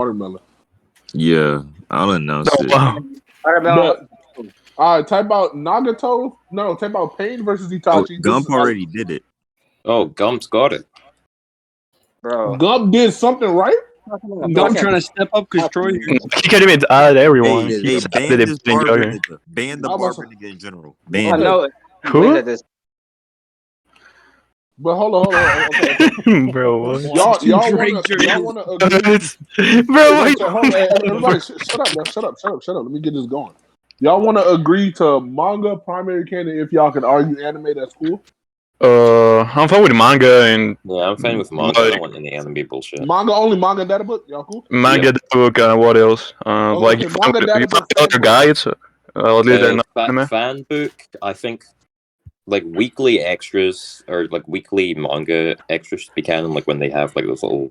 watermelon. Yeah, I'll announce it. Watermelon. All right, type out Nagato. No, type out Pain versus Oh, Itachi. Gump already did it. Oh, Gump's got it. Bro. Gump did something right. Gump trying to step up because Troy. He can't even add everyone. Hey, He ban said this it didn't go barber here. nigga. Ban the I'm barber also- nigga in general. I Ban him. know Who? win at this. But hold on. Okay. Bro, what? Y'all wanna agree? Bro, what? Hold on, everybody, shut up, bro. Shut up. Let me get this going. Y'all want to agree to manga primary canon if y'all can argue anime? That's cool. I'm fine with manga and Yeah, I'm fine with manga. I don't want any anime bullshit. Manga only, manga data book. Y'all cool? manga book. What else? Like okay, manga you data find book, other guides. At least they're not anime. Fan book, I think, like weekly extras or like weekly manga extras should be canon, like when they have like those little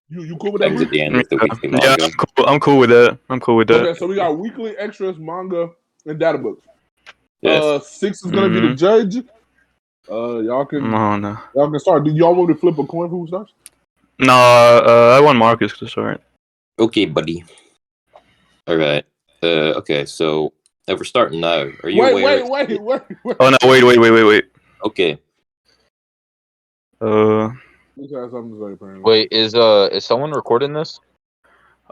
You cool with that? things at Bro? the end of the weekly Yeah, manga. I'm cool with that. Okay, so we got weekly extras, manga, and data books. Yes. 6 is gonna be the judge. Y'all can start. Do y'all want to flip a coin? Who starts? No, I want Markus to start. Okay, buddy. All right. Okay, so if we're starting now, are you aware? Wait. Oh no! Wait. Okay. This has something to say, apparently. Wait, is someone recording this?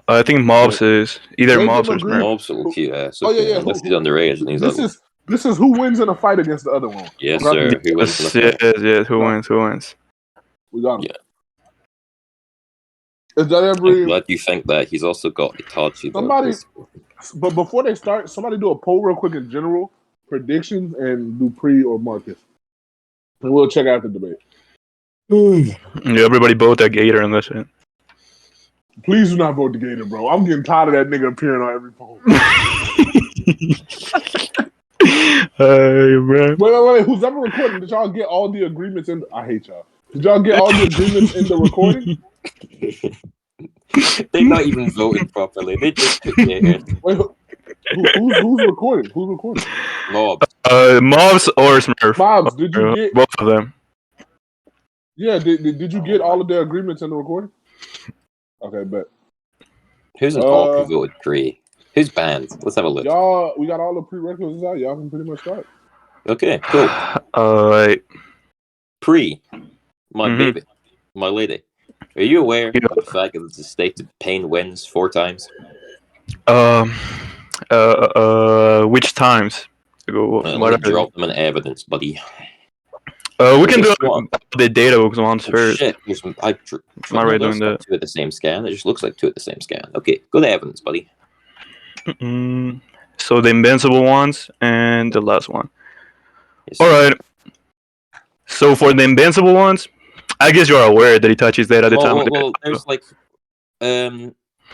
I think Mobs is either Make Mobs them or agree. Smurf. Mob's a little cute ass. Oh, yeah, Okay, yeah, unless who- he's underage and he's ugly. This is who wins in a fight against the other one. Yes, okay? sir. Who wins in the fight? Yes. Who wins? We got him. Yeah. Is that I'm every? glad you think that. He's also got Itachi. though, Somebody- 'cause- But before they start, somebody do a poll real quick in general predictions and do Pre or Marcus, and we'll check out the debate. Yeah, everybody vote that Gator and that's it. Please do not vote the Gator, bro. I'm getting tired of that nigga appearing on every poll. Hey, bro. Wait. Who's ever recording? Did y'all get all the agreements in? I hate y'all. Did y'all get all the agreements in the recording? They're not even voting properly. They just put it in. Wait, who's recording? Who's recording? Mob. Mobs or Smurf. Mobs, did you get? Both of them. Yeah, did you get all of the agreements in the recording? Okay, bet. Who's an all who voted Pre? Who's banned? Let's have a look. Y'all, we got all the prerequisites out. Y'all can pretty much start. Okay, cool. Pre, my baby, my lady. Are you aware of the fact that the state of Pain wins 4 times? Which times? Let me drop them in evidence, buddy. We can do the data books ones first. Shit, I'm already doing that. 2 at the same scan. It just looks like 2 at the same scan. Okay, go to evidence, buddy. So the invincible ones and the last one. Yes, all right. So for the invincible ones, I guess you're aware that Itachi's dead at the time. Well, there's like,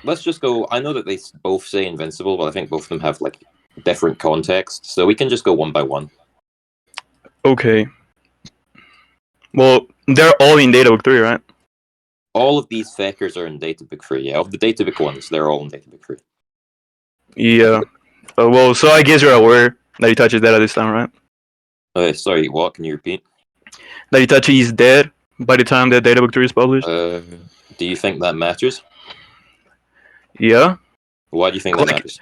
let's just go. I know that they both say invincible, but I think both of them have like different contexts, so we can just go one by one. Okay. Well, they're all in Databook 3, right? All of these feckers are in Databook 3. Yeah, of the Databook ones, they're all in Databook 3. Yeah. Well, so I guess you're aware that Itachi's dead at this time, right? Sorry, what? Can you repeat? That Itachi is dead by the time that Databook 3 is published? Do you think that matters? Yeah. Why do you think that matters?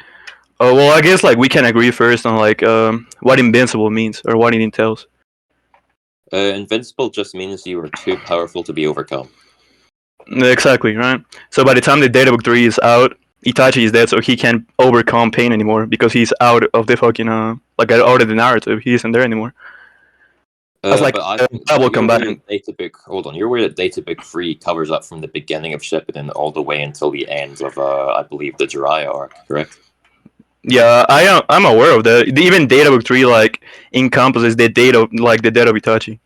Well, I guess like we can agree first on like what invincible means or what it entails. Invincible just means you are too powerful to be overcome. Exactly, right? So by the time the Databook 3 is out, Itachi is dead, so he can't overcome pain anymore because he's out of the fucking like out of the narrative. He isn't there anymore. That's like that will come back. Hold on, you're aware that Databook 3 covers up from the beginning of Shippuden all the way until the end of I believe the Jiraiya arc, correct? Yeah, I'm aware of that. Even Databook 3 like encompasses the data like the death of Itachi.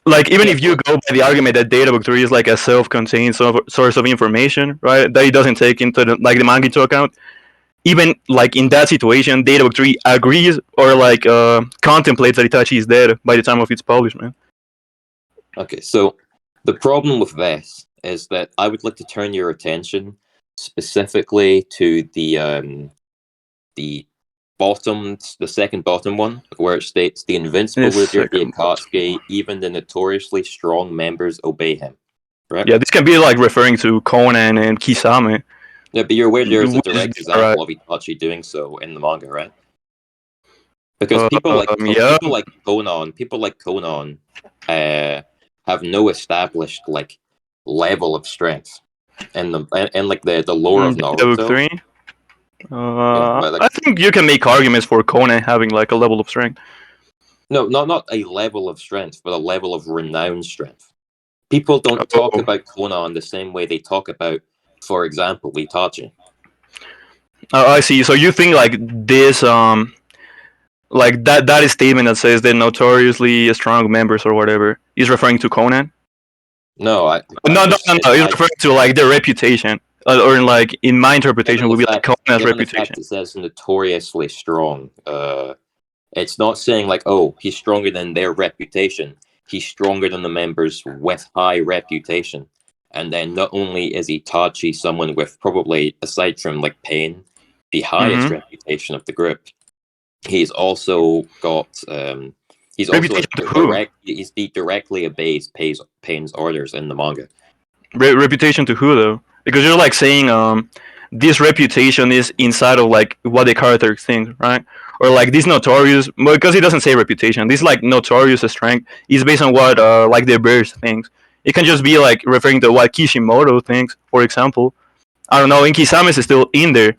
Like even if you go by the argument that Databook 3 is like a self-contained source of information, right? That it doesn't take into the manga into account. Even like in that situation, Databook 3 agrees or like contemplates that Itachi is dead by the time of its publishment. Okay, so the problem with this is that I would like to turn your attention specifically to the second bottom one, where it states the invincible leader Akatsuki, even the notoriously strong members obey him. Right? Yeah, this can be like referring to Conan and Kisame. Yeah, but you're aware there's a Which is direct example of Itachi doing so in the manga, right? Because people like yeah. people like Conan, have no established like level of strength in like the lore of Book Naruto. 3. But, like, I think you can make arguments for Conan having like a level of strength. no, not a level of strength, but a level of renowned strength. People don't talk about Conan the same way they talk about, for example, Itachi. I see. So you think like this like that is statement that says they're notoriously strong members or whatever is referring to Conan? No, No. It's referring to like their reputation, or like in my interpretation would be like Conan's reputation. reputation. It says notoriously strong. It's not saying like, oh, he's stronger than their reputation. He's stronger than the members with high reputation. And then not only is Itachi someone with probably, aside from like Pain, the highest reputation of the group, he's also got he's directly obeys Pain's orders in the manga. Reputation to who though? Because you're like saying this reputation is inside of like what the character thinks, right? Or like this notorious, because it doesn't say reputation. This like notorious strength is based on what like the bears thinks. It can just be like referring to what Kishimoto thinks, for example. I don't know. Inkisamis is still in there,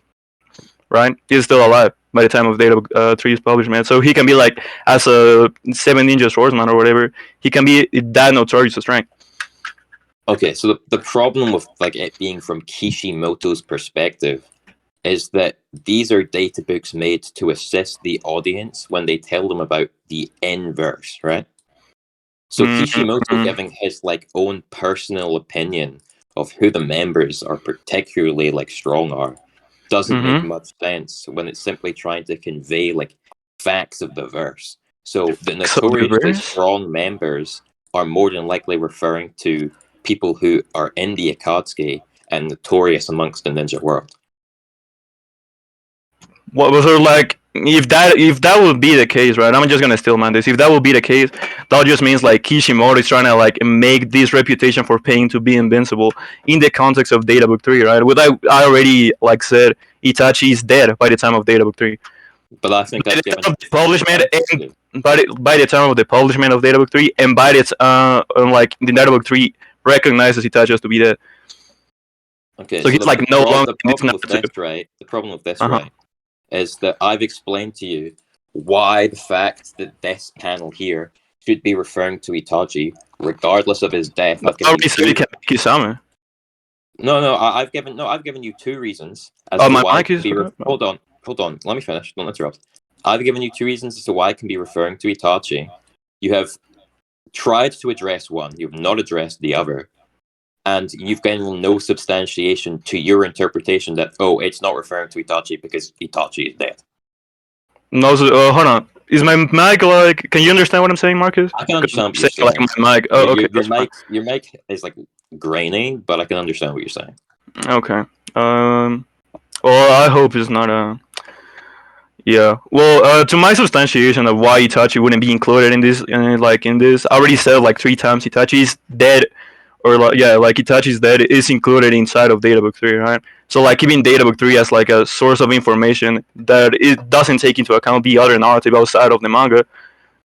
right? He's still alive by the time of Data 3's publishment, so he can be like as a 7 Ninja Swordsman or whatever. He can be that notorious strength. Okay, so the problem with like it being from Kishimoto's perspective is that these are data books made to assist the audience when they tell them about the inverse, right? So Kishimoto giving his like own personal opinion of who the members are particularly like strong are doesn't make much sense when it's simply trying to convey like facts of the verse. So the notoriously strong members are more than likely referring to people who are in the Akatsuki and notorious amongst the ninja world. What was there like? If that would be the case, right? I'm just gonna steal man this. If that would be the case, that just means like Kishimoto is trying to like make this reputation for Pain to be invincible in the context of Data Book 3, right? What I already like said, Itachi is dead by the time of Data Book 3. But I think that's given the publishment and by the time of the publishment of Data Book 3 and by its like the Data Book 3 recognizes Itachi as to be dead. Okay, so he's like no longer. The problem with this, right, is that I've explained to you why the fact that this panel here should be referring to Itachi, regardless of his death. I already said it can be Kisame. No, I've given you two reasons as to why my it can be hold on, let me finish. Don't interrupt. I've given you two reasons as to why it can be referring to Itachi. You have tried to address one, you've not addressed the other. And you've given no substantiation to your interpretation that, oh, it's not referring to Itachi because Itachi is dead. No, hold on. Is my mic like? Can you understand what I'm saying, Marcus? I can understand what you're saying. Like my mic. Oh, okay. Your mic is like grainy, but I can understand what you're saying. Okay. Well, I hope it's not a. Yeah. Well, to my substantiation of why Itachi wouldn't be included in this, I already said like 3 times Itachi is dead. Or like Itachi's dead is included inside of Data Book 3, right? So like even Data Book 3 as like a source of information that it doesn't take into account the other narrative outside of the manga,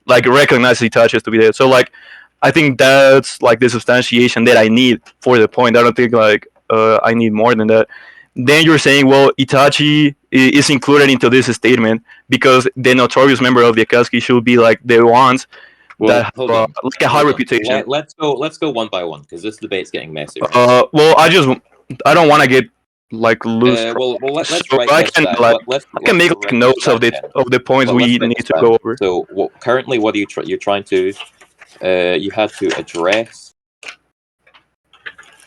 like recognizes Itachi as to be dead. So like I think that's like the substantiation that I need for the point. I don't think like I need more than that. Then you're saying, well, Itachi is included into this statement because the notorious member of the Akatsuki should be like the ones that have like a high reputation. Let's go one by one because this debate's getting messy. Right? Well, I don't want to get like loose. Let's so I can make like notes of the points we need to go over. So currently, what are you're trying to? You have to address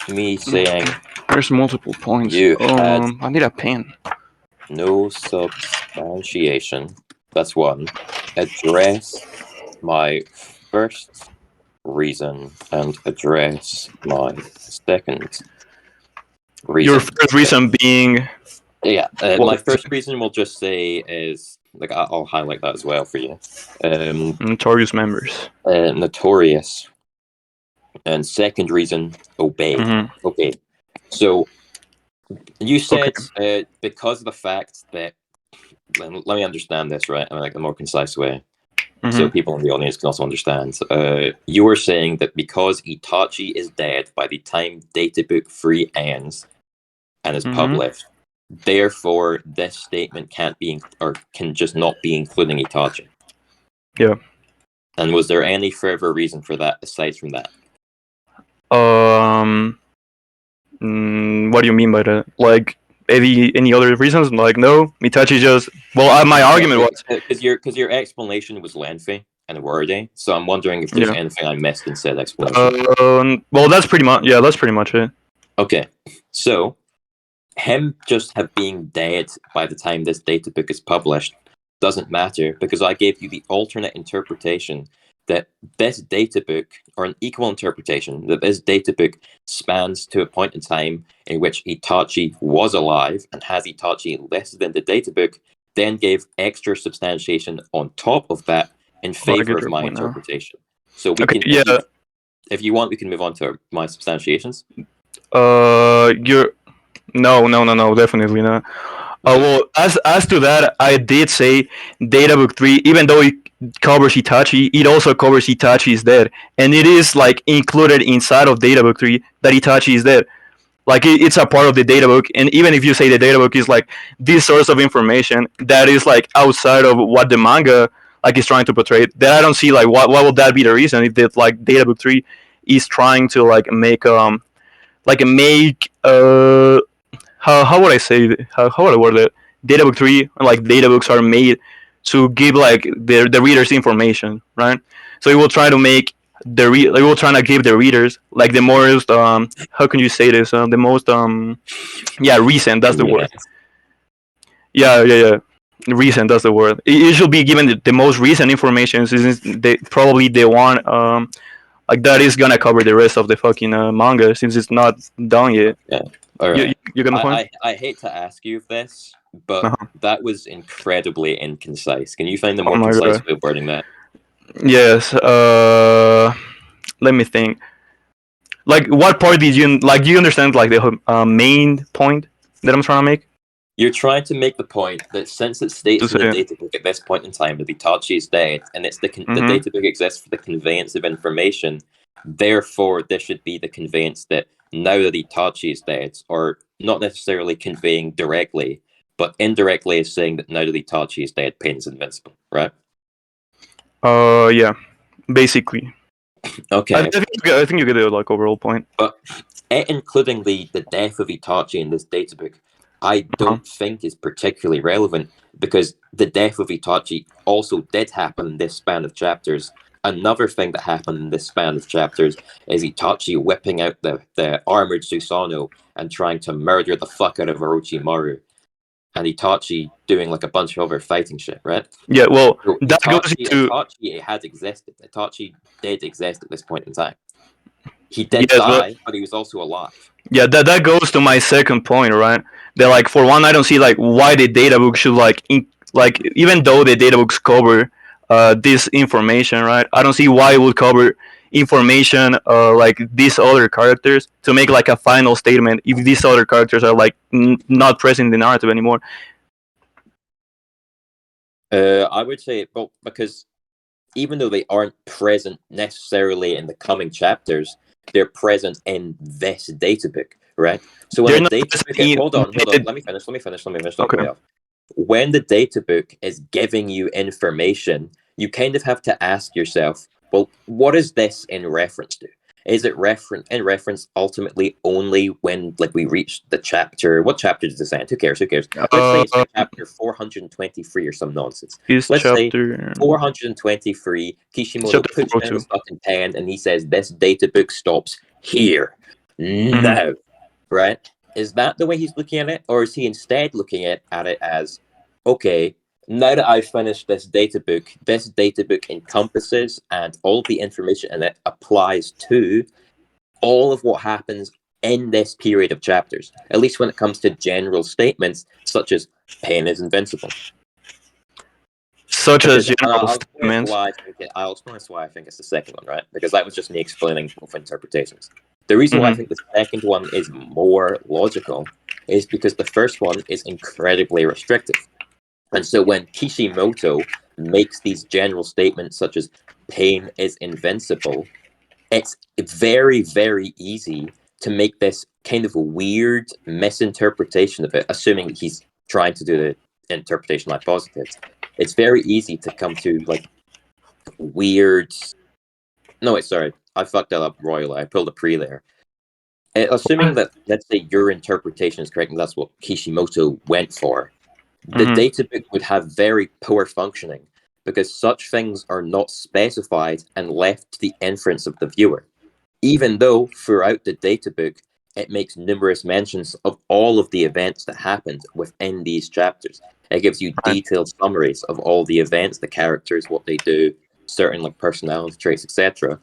me saying. There's multiple points. I need a pen. No substantiation. That's one. Address my first reason and address my second reason. Your first reason being... Yeah, my first reason we'll just say is... Like, I'll highlight that as well for you. Notorious members. Notorious. And second reason, obey. Okay, so You said because of the fact that let me understand this right in like a more concise way, so people in the audience can also understand. You were saying that because Itachi is dead by the time Databook 3 ends and is published, therefore this statement can't be or can just not be including Itachi. Yeah. And was there any further reason for that aside from that? What do you mean by that? Like any other reasons? Like no, Itachi just. Well, my argument was because your explanation was lengthy and wordy, so I'm wondering if there's anything I missed in said explanation. Well, that's pretty much it. Okay, so him just being dead by the time this data book is published doesn't matter because I gave you the alternate interpretation that this data book, or an equal interpretation, that this data book spans to a point in time in which Itachi was alive and has Itachi listed in the data book, then gave extra substantiation on top of that in favor of my interpretation. So we can, if you want, we can move on to my substantiations. No, definitely not. Well, as to that, I did say Databook 3, even though it covers Itachi, it also covers Itachi is dead, and it is like included inside of Databook 3 that Itachi is dead. Like it's a part of the databook, and even if you say the databook is like this source of information that is like outside of what the manga like is trying to portray, then I don't see like what would that be the reason if that like Databook 3 is trying to like make how would I say how would I word it? Databook 3 like databooks are made to give like the readers information, right? So it will try to make it will try to give the readers like the most how can you say this the most recent, that's the word. Recent, that's the word. It should be given the most recent information since they probably the one like that is gonna cover the rest of the fucking manga since it's not done yet. Yeah. All right. You get the point? I hate to ask you this, but that was incredibly inconcise. Can you find the more concise way of wording that? Yes. Let me think. Like, what part did you like? Do you understand like the main point that I'm trying to make? You're trying to make the point that since it states in the databook at this point in time that Itachi is dead, and it's the databook exists for the conveyance of information, therefore this should be the conveyance that now that Itachi is dead, or not necessarily conveying directly, but indirectly is saying that now that Itachi is dead, Pain is invincible, right? Yeah, basically. Okay. I think you get the like overall point. But including the death of Itachi in this databook, I don't think is particularly relevant because the death of Itachi also did happen in this span of chapters. Another thing that happened in this span of chapters is Itachi whipping out the armored Susanoo and trying to murder the fuck out of Orochimaru. And Itachi doing like a bunch of other fighting shit, right? Yeah, well, so that goes to Itachi had existed. Itachi did exist at this point in time. He did die, but he was also alive. Yeah, that goes to my second point, right? That like for one, I don't see like why the databook should like even though the databooks cover this information, right? I don't see why it would cover information like these other characters to make like a final statement if these other characters are like not present in the narrative anymore. I would say, well, because even though they aren't present necessarily in the coming chapters, they're present in this databook, right? So when the databook, hold on, let me finish. Okay. When the databook is giving you information, you kind of have to ask yourself, well, what is this in reference to? Is it in reference ultimately only when like we reach the chapter? What chapter does this end? Who cares? Let's say it's chapter 423 or some nonsense. Let's say 423. Kishimoto puts down his fucking pen and he says, "This data book stops here now." Right? Is that the way he's looking at it, or is he instead looking at it as, okay, now that I've finished this data book encompasses and all the information in it applies to all of what happens in this period of chapters, at least when it comes to general statements such as Pain is invincible. Such as general statements. I'll explain why I think it's the second one, right? Because that was just me explaining both interpretations. The reason why I think the second one is more logical is because the first one is incredibly restrictive. And so when Kishimoto makes these general statements such as pain is invincible, it's very, very easy to make this kind of weird misinterpretation of it, assuming he's trying to do the interpretation I posited. It's very easy to come to like weird. No, wait, sorry, I fucked that up royally. I pulled a pre there. Assuming that, let's say, your interpretation is correct, and that's what Kishimoto went for, the databook would have very poor functioning because such things are not specified and left to the inference of the viewer. Even though throughout the databook, it makes numerous mentions of all of the events that happened within these chapters. It gives you detailed summaries of all the events, the characters, what they do, certain like personality traits, etc.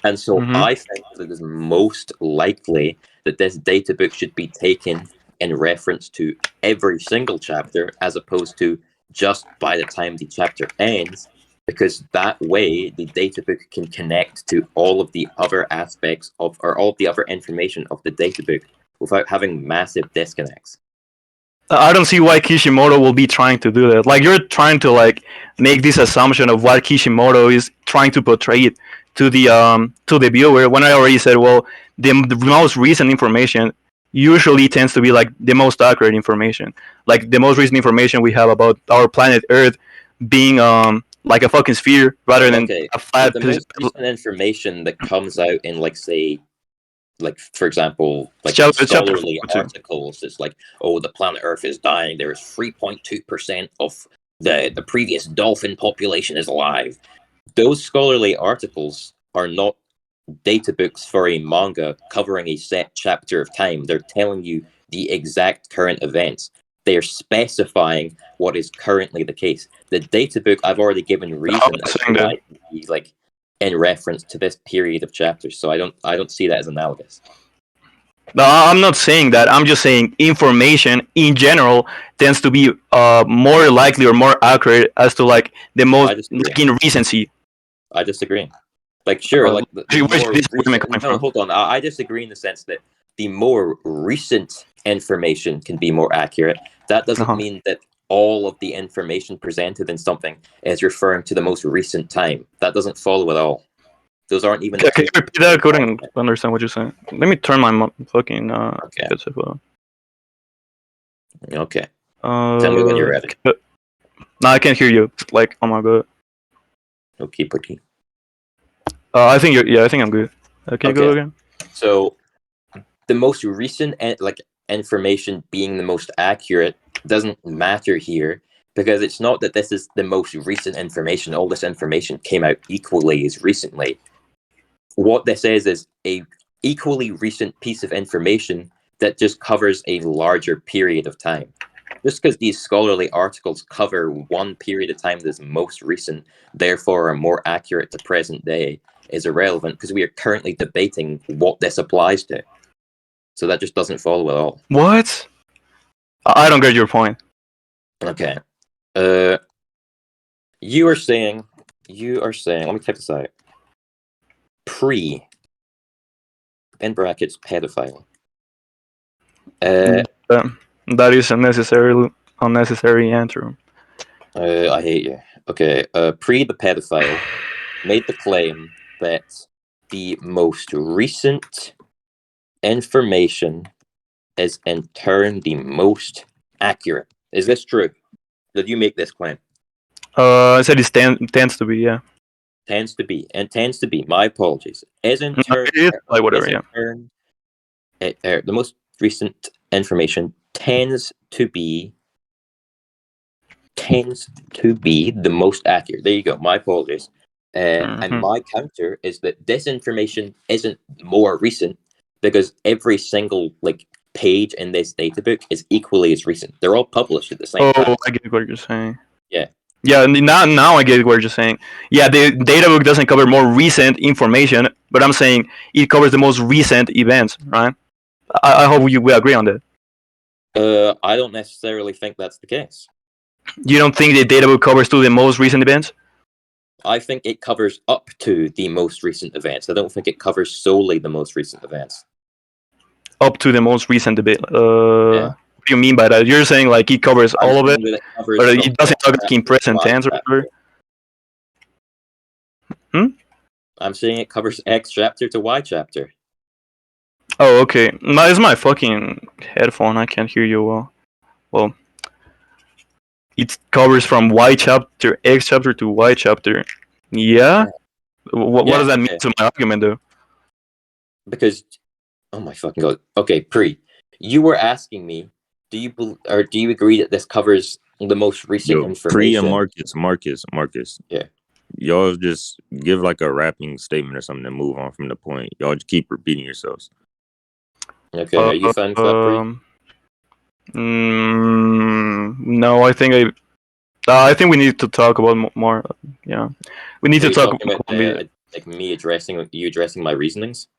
And so I think that it is most likely that this databook should be taken in reference to every single chapter as opposed to just by the time the chapter ends, because that way the databook can connect to all of the other aspects of, or all of the other information of the databook without having massive disconnects. I don't see why Kishimoto will be trying to do that. Like, you're trying to like make this assumption of what Kishimoto is trying to portray it to the viewer. When I already said, well, the most recent information usually tends to be like the most accurate information. Like the most recent information we have about our planet Earth being like a fucking sphere rather than a flat. The most recent information that comes out in, like, say, like, for example, like scholarly articles, it's like, oh, the planet Earth is dying. There is 3.2% of the previous dolphin population is alive. Those scholarly articles are not databooks for a manga covering a set chapter of time. They're telling you the exact current events. They are specifying what is currently the case. The databook, I've already given reason as to why it would be like in reference to this period of chapters. So I don't see that as analogous. No, I'm not saying that. I'm just saying information in general tends to be more likely or more accurate as to like the most like, in recency. I disagree. Like, sure, like hold on. I disagree in the sense that the more recent information can be more accurate. That doesn't mean that all of the information presented in something is referring to the most recent time. That doesn't follow at all. Those aren't even. Can you repeat that? I couldn't understand what you're saying. Let me turn my fucking headset on. Okay. Tell me when you're ready. No, I can't hear you. Like, oh my god. Okay. I think I think I'm good. Can you go again? So, the most recent information being the most accurate doesn't matter here, because it's not that this is the most recent information. All this information came out equally as recently. What this is a equally recent piece of information that just covers a larger period of time. Just because these scholarly articles cover one period of time that is most recent, therefore are more accurate to present day, is irrelevant, because we are currently debating what this applies to. So that just doesn't follow at all. What? I don't get your point. Okay. You are saying, let me type this out. Pre, in brackets, pedophile. That is unnecessary answer. I hate you. Okay. Pre the pedophile made the claim that the most recent information is in turn the most accurate. Is this true? Did you make this claim? I said it tends to be, yeah. Tends to be. My apologies. Is in turn, like whatever, yeah. The most recent information tends to be the most accurate. There you go. My apologies. And my counter is that this information isn't more recent, because every single page in this databook is equally as recent. They're all published at the same time. Oh, I get what you're saying. Yeah. Yeah, now I get what you're saying. Yeah, the databook doesn't cover more recent information, but I'm saying it covers the most recent events, right? I hope we agree on that. I don't necessarily think that's the case. You don't think the databook covers the most recent events? I think it covers up to the most recent events. I don't think it covers solely the most recent events. Up to the most recent debate. Yeah. What do you mean by that? You're saying like it covers I'm all of it, saying that it covers or from it doesn't X talk like in chapter to present Y tense or chapter. whatever? I'm saying it covers X chapter to Y chapter. Oh, okay. No, it's my fucking headphone. I can't hear you well. Well, it covers from Y chapter, X chapter to Y chapter. Yeah. What Yeah, does that mean okay. to my argument, though? Because, oh my fucking god. Okay, Pre, you were asking me, do you agree that this covers the most recent Yo, information? Pre and Marcus. Yeah. Y'all just give like a wrapping statement or something to move on from the point. Y'all just keep repeating yourselves. Okay, are you fine with that, Pre? No, I think we need to talk about more. Yeah, we need Are to you talk talking about like me addressing my reasonings?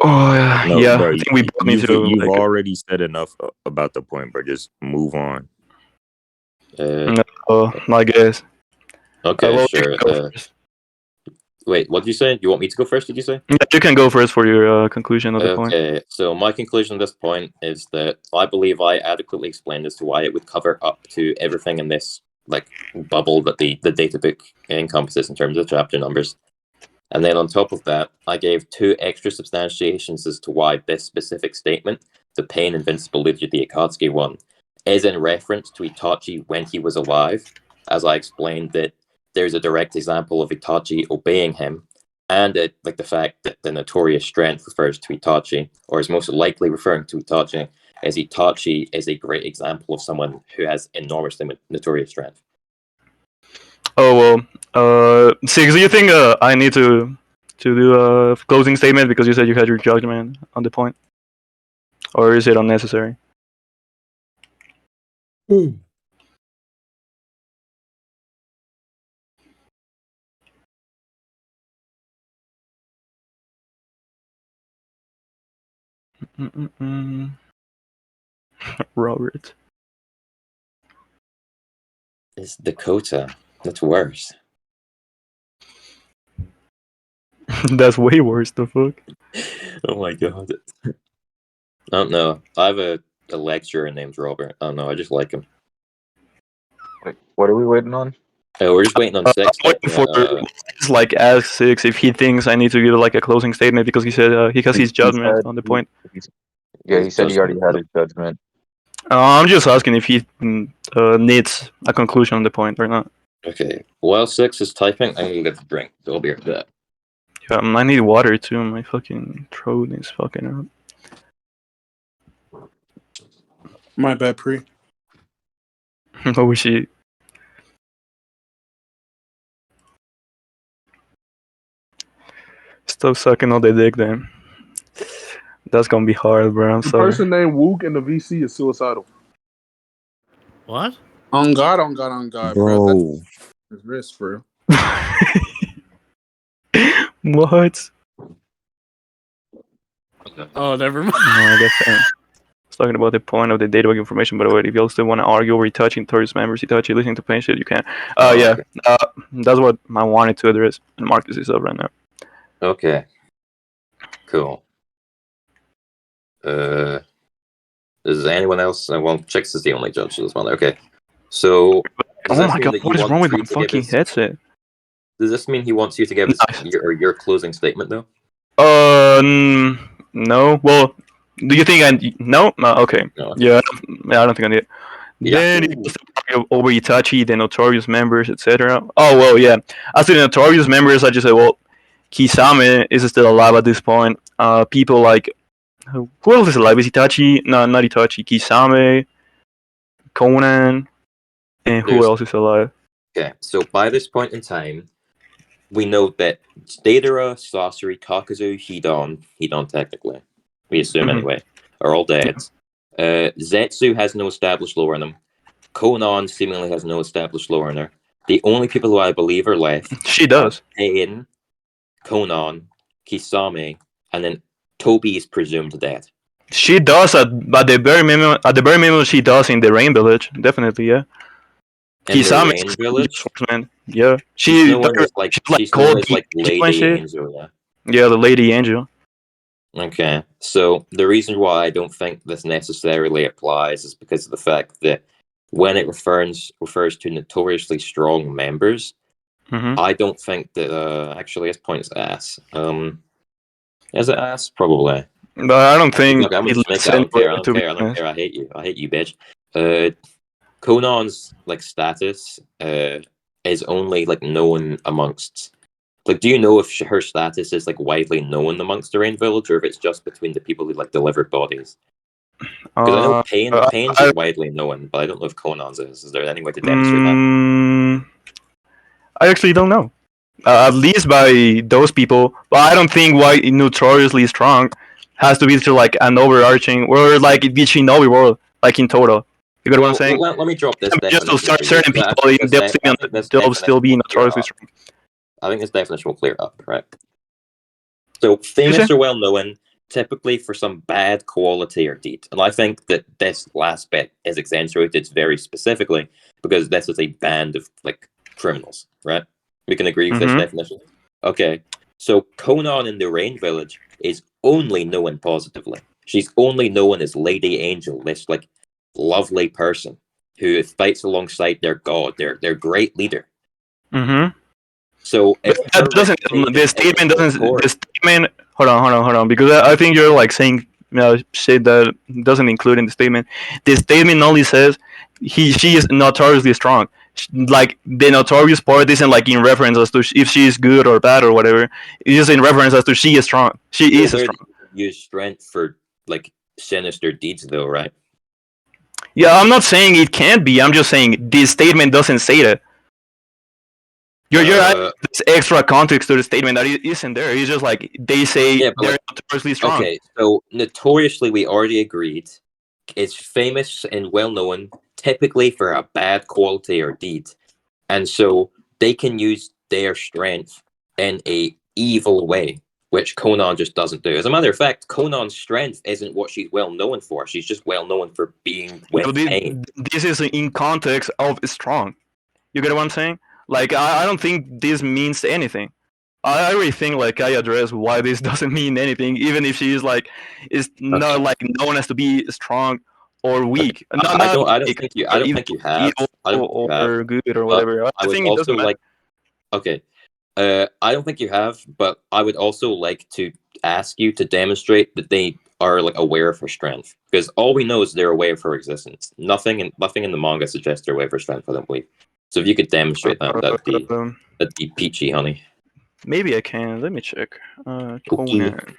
Oh yeah, No, yeah. bro, I think we both need to. you've Like, already said enough about the point, bro. Just move on. I guess. Okay, well, sure. you can go first. Wait, what did you say? You want me to go first, did you say? Yeah, you can go first for your conclusion of the point. Okay, so my conclusion at this point is that I believe I adequately explained as to why it would cover up to everything in this like bubble that the data book encompasses in terms of chapter numbers. And then on top of that, I gave 2 extra substantiations as to why this specific statement, the pain invincibility of the Akatsuki one, is in reference to Itachi when he was alive, as I explained that there's a direct example of Itachi obeying him, and like the fact that the notorious strength refers to Itachi, or is most likely referring to Itachi, as Itachi is a great example of someone who has enormously notorious strength. Oh well, Six. Do you think I need to do a closing statement because you said you had your judgment on the point, or is it unnecessary? Robert. It's Dakota. That's worse. That's way worse. The fuck. Oh my god. I don't know. I have a lecturer named Robert. I don't know. I just like him. Wait, what are we waiting on? Oh, we're just waiting on 6. I'm waiting for like ask Six if he thinks I need to give like a closing statement because he said he has his judgment on the point. Yeah, he said he already had his judgment. I'm just asking if he needs a conclusion on the point or not. Okay. While 6 is typing, I'm gonna get the drink. So I'll be right back. Yeah, I need water too. My fucking throat is fucking up. My bad, Pre. Oh shit. Stop sucking on the dick then. That's gonna be hard, bro. I'm The sorry. person named Wook in the VC is suicidal. What? On God, bro. Bro. That's his wrist, bro. What? Oh, never mind. No, I guess I was talking about the point of the database information, by the way. If you all still want to argue over Itachi Notorious members, Itachi listening to pain shit, you can. Yeah. Okay. That's what I wanted to address. And Markus is up right now. Okay. Cool. Is anyone else? Well, Chicks is the only judge of this one. Okay. So. Oh my god, what is wrong with my fucking headset? Does this mean he wants you to give us your closing statement, though? No. Well, do you think no? Okay. No. Yeah, I don't think I need it. Yeah. Then it was over Itachi, the Notorious members, etc. Oh, well, yeah. As to the Notorious members, I just said, well, Kisame is still alive at this point. People like... Who else is alive? Is Itachi? No, not Itachi. Kisame, Conan, and who else is alive? Okay, so by this point in time, we know that Deidara, Sasori, Kakuzu, Hidon technically, we assume anyway, are all dead. Zetsu has no established lore in him. Conan seemingly has no established lore in her. The only people who I believe are left... She does. Pain, Conan, Kisame, and then Toby is presumed dead. She does at the very minimum. At the very minimum, she does in the Rain Village. Definitely, yeah. In the Kisame Rain is Village, swordsman. Yeah, she's known as like she's known as like Lady Angel. Yeah. Yeah, the Lady Angel. Okay, so the reason why I don't think this necessarily applies is because of the fact that when it refers to notoriously strong members, I don't think that actually this point is ass. Is it ass? Probably. But I don't think Look, I'm gonna just make that. I don't care. I hate you. I hate you, bitch. Conan's like status is only like known amongst. Like, do you know if her status is like widely known amongst the Rain Village, or if it's just between the people who like delivered bodies? Because I know Pain's is widely known, but I don't know if Conan's is. Is there any way to demonstrate that? I actually don't know. At least by those people, but I don't think why notoriously strong has to be to like an overarching or like the Shinobi world, like in total. You get what I'm saying? Let me drop this. Just to start certain people, they'll still be notoriously strong. I think this definition will clear up, right? So famous or well known, typically for some bad quality or deed. And I think that this last bit is accentuated very specifically because this is a band of like criminals, right? We can agree with this definition. Okay. So Conan in the Rain Village is only known positively. She's only known as Lady Angel, this like lovely person who fights alongside their god, their great leader. So if that doesn't the statement doesn't the statement hold on because I think you're like saying shit that doesn't include in the statement. The statement only says she is notoriously strong. Like the notorious part isn't like in reference as to if she is good or bad or whatever. It's just in reference as to she is strong. She is strong. Use strength for like sinister deeds though, right? Yeah, I'm not saying it can't be. I'm just saying this statement doesn't say that. You're adding this extra context to the statement that isn't there. It's just like they say they're notoriously strong. Okay, so notoriously, we already agreed, is famous and well known, typically for a bad quality or deed, and so they can use their strength in a evil way, which Conan just doesn't do. As a matter of fact, Conan's strength isn't what she's well known for. She's just well known for being with pain. This is in context of strong. You get what I'm saying? Like, I don't think this means anything. I really think like I address why this doesn't mean anything, even if she is like not like known as to be strong or weak. I don't think you have. Or good or whatever. I think it doesn't matter. Okay. I don't think you have, but I would also like to ask you to demonstrate that they are like aware of her strength, because all we know is they're aware of her existence. Nothing in the manga suggests they're aware of her strength. I don't believe. So if you could demonstrate that'd be peachy, honey. Maybe I can. Let me check. Conan.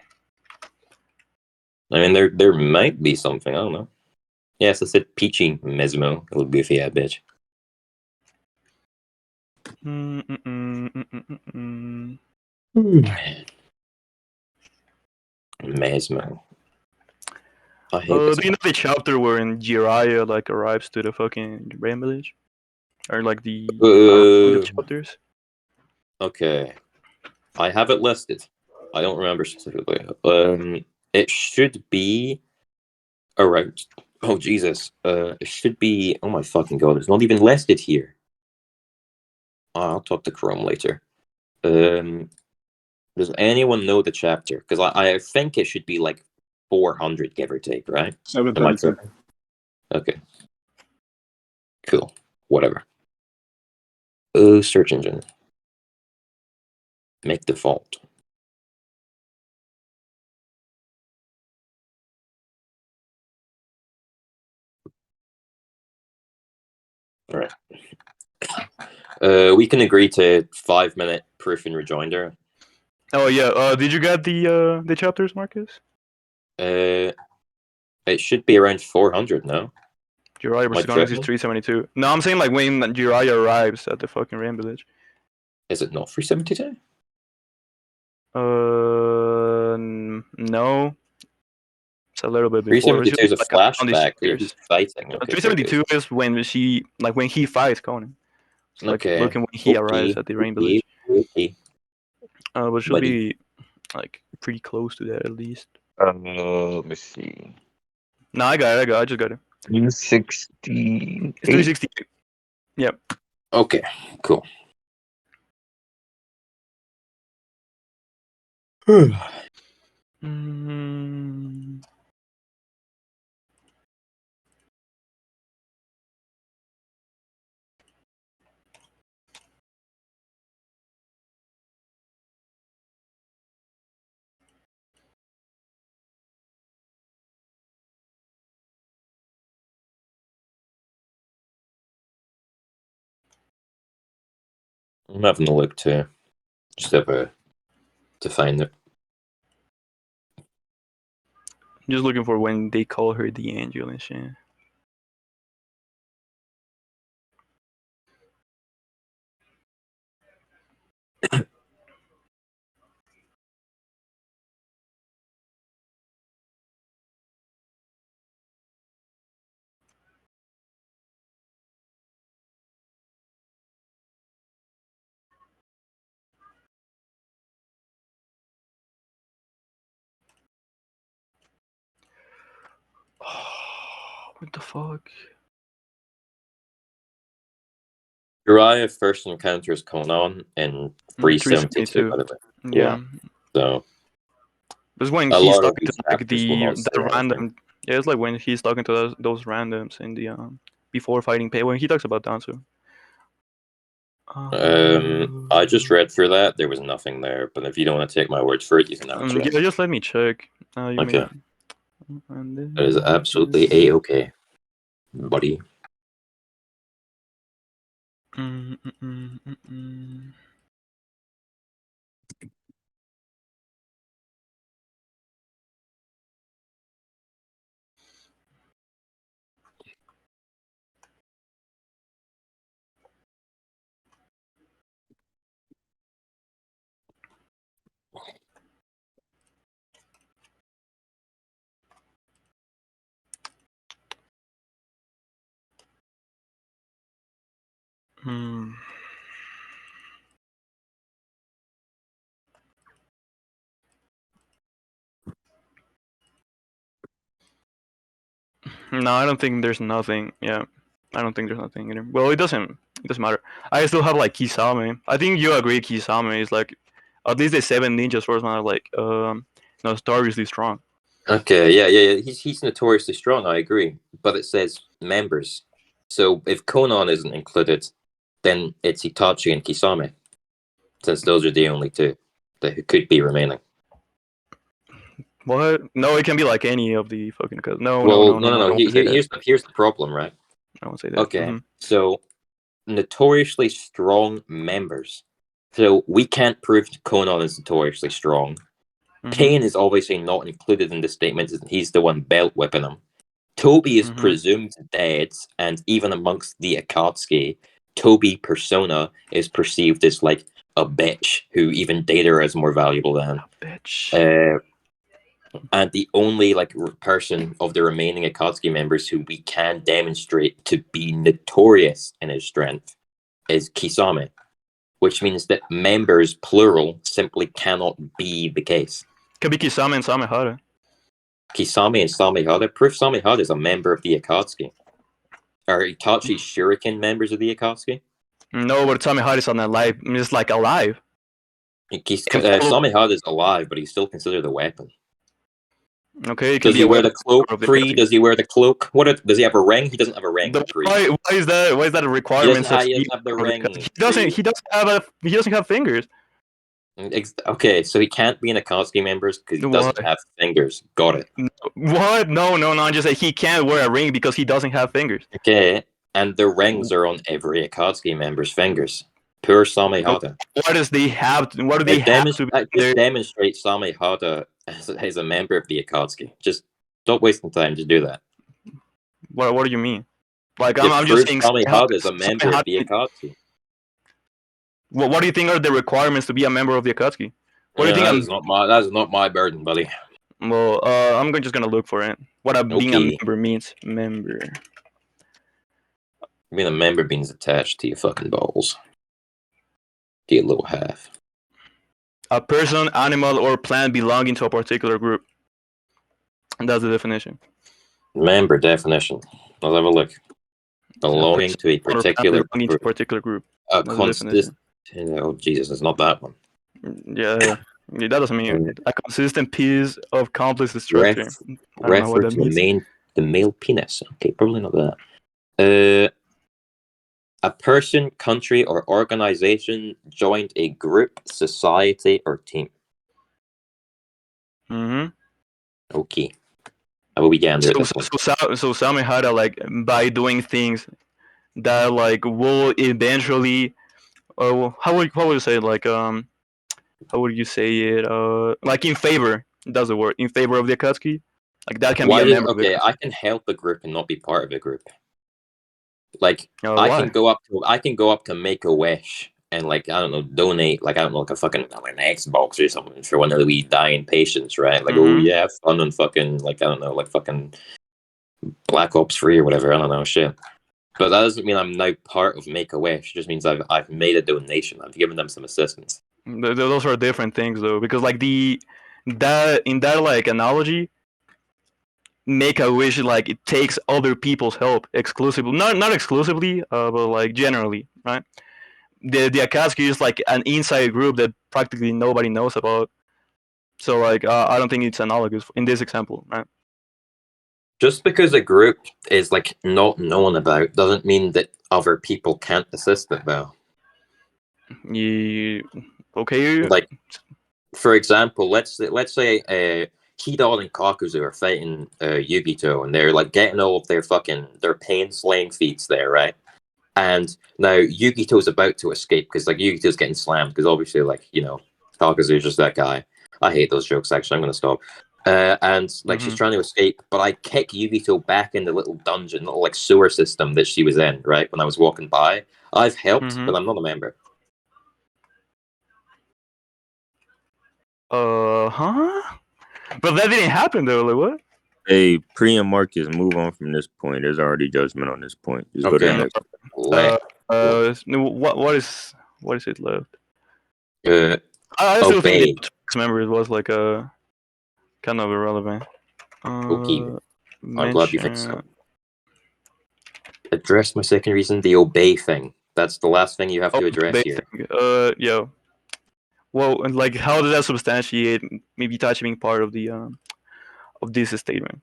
I mean, there might be something. I don't know. Yes, I said peachy Mesmo, little goofy bitch. Mesmo. Do you know the chapter where Jiraiya like arrives to the fucking Rain Village? Or like the chapters? Okay. I have it listed. I don't remember specifically. It should be around. Oh Jesus! It should be. Oh my fucking god! It's not even listed here. I'll talk to Chrome later. Does anyone know the chapter? Because I think it should be like 400, give or take, right? 732. Okay. Cool. Whatever. Search engine. Make default. All right. We can agree to 5-minute proof and rejoinder. Oh yeah. Did you get the chapters, Marcus? It should be around 400 now. Jiraiya versus Conan is 372. No, I'm saying like when Jiraiya arrives at the fucking Rain Village. Is it not 372? No. It's a little bit before. 372 is a flashback. He's fighting. Okay, 372 is when he fights Conan. It's like looking when he arrives at the Rain Village. But should be like pretty close to that at least. Let me see. No, I got it. I just got it. 360. It's 368. Yep. Okay, cool. Mm. I'm having a look too. Just have to find it. Just looking for when they call her the angel and shit. What the fuck? Uriah first encounters Conan in 372, by the way. Yeah. So It's when a he's lot of talking to these like chapters will not say that anything. random. Yeah, it's like when he's talking to those randoms in the before fighting pay when he talks about Danzo. I just read through that. There was nothing there, but if you don't want to take my words for it, you can have a check. Yeah, just let me check. Okay. That is absolutely a-okay, buddy. No, I don't think there's nothing. Yeah, I don't think there's nothing in it. Well, it doesn't matter. I still have like Kisame. I think you agree Kisame is like at least the 7 ninja swordsmen are like notoriously strong. Okay, yeah. He's notoriously strong. I agree, but it says members. So if Conan isn't included, then it's Itachi and Kisame, since those are the only two that could be remaining. What? No, it can be like any of the fucking cuz. No. Here's the problem, right? I won't say that. Okay, so notoriously strong members. So we can't prove Conan is notoriously strong. Pain is obviously not included in the statement. He's the one belt whipping him. Toby is presumed dead, and even amongst the Akatsuki, Toby persona is perceived as like a bitch who even Data is more valuable than him. A bitch. And the only like person of the remaining Akatsuki members who we can demonstrate to be notorious in his strength is Kisame, which means that members plural simply cannot be the case. Could be Kisame and Samehara. Kisame and Samehara. Proof Samehara is a member of the Akatsuki. Are Itachi Shuriken members of the Akatsuki? No, but Samehara is alive. It's like alive. Samehara is alive, but he's still considered a weapon. Okay, does he wear the cloak? Does he wear the cloak? Does he have a ring? He doesn't have a ring. Why is that? Why is that a requirement? He doesn't have the ring. He doesn't have fingers. Okay, so he can't be an Akatsuki members because he doesn't have fingers. Got it. What? No. Just say he can't wear a ring because he doesn't have fingers. Okay, and the rings are on every Akatsuki member's fingers. Poor Samehara. What does they have? What do they have to be just demonstrate Samehara as a member of the Akatsuki. Just stop wasting time to do that. What do you mean? Like I'm just saying Samehara is a member of the Akatsuki. What do you think are the requirements to be a member of the Akatsuki? What do you think? That is not my burden, buddy. Well, I'm just gonna look for it. What being a member means. Member. Being a member means attached to your fucking balls. To your little half. A person, animal, or plant belonging to a particular group. And that's the definition. Member definition. Let's have a look. belonging to a particular belonging to a group. particular group. A That's the definition. Oh Jesus, it's not that one. Yeah, that doesn't mean a consistent piece of complex structure. Ref, I don't know what refer that to means. the male penis. Okay, probably not that. A person, country, or organization joined a group, society, or team. Mm-hmm. Okay. How will we get under this one? So Sami had like by doing things that like will eventually, how would you say it? Like how would you say it? Like in favor. That's the word. In favor of the Akatsuki. Like that can be a member. Okay, I can help a group and not be part of a group. Like Why? I can go up to Make a Wish and like I don't know, donate like I don't know, like a fucking like an Xbox or something for one of the wee dying patients, right? Like oh yeah, have fun on fucking like I don't know, like fucking Black Ops 3 or whatever. I don't know shit. But that doesn't mean I'm now part of Make a Wish. It just means I've made a donation. I've given them some assistance. Those are different things though, because like in that like analogy, Make a Wish like it takes other people's help exclusively, not exclusively, but like generally, right? The Akatsuki is like an inside group that practically nobody knows about. So like I don't think it's analogous in this example, right? Just because a group is like not known about doesn't mean that other people can't assist it though. Okay. Like, for example, let's say Hidon and Kakuzu are fighting Yugito, and they're like getting all of their pain slaying feats there, right? And now Yugito's about to escape because like Yugito's getting slammed because obviously like you know Kakuzu's just that guy. I hate those jokes. Actually, I'm gonna stop. And like she's trying to escape, but I kick Yugito back in the little dungeon, little like sewer system that she was in, right? When I was walking by, I've helped, but I'm not a member. Huh? But that didn't happen though. Like what? Hey, Pre and Marcus, move on from this point. There's already judgment on this point. Just go to the next. What is it left? I still think the member was like a kind of irrelevant. Okay. I'm glad you think so. Address my second reason, the obey thing. That's the last thing you have to address here. Yeah. Well, and like, how does that substantiate maybe Itachi being part of the of this statement?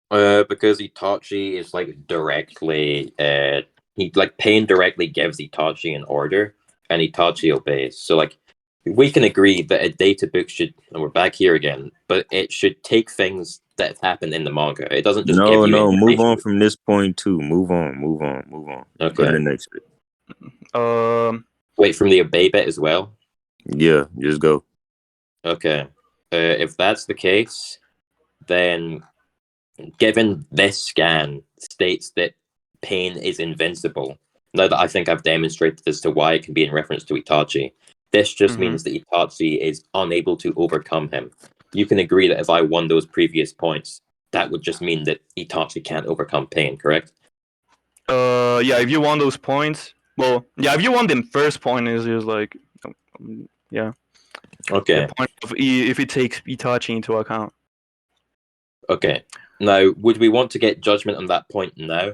Because Itachi is like directly, he like Pain directly gives Itachi an order, and Itachi obeys. So like, we can agree that a data book should, and we're back here again, but it should take things that happen in the manga. It doesn't just give you move on from this point too. Move on. Okay. Go to the next bit. Wait, from the obey bit as well? Yeah, just go. Okay. If that's the case, then given this scan states that Pain is invincible, now that I think I've demonstrated as to why it can be in reference to Itachi, this just means that Itachi is unable to overcome him. You can agree that if I won those previous points, that would just mean that Itachi can't overcome Pain, correct? Yeah, if you won those points, well, yeah, if you won the first point is just like, yeah. Okay. The point of if it takes Itachi into account. Okay. Now, would we want to get judgment on that point now?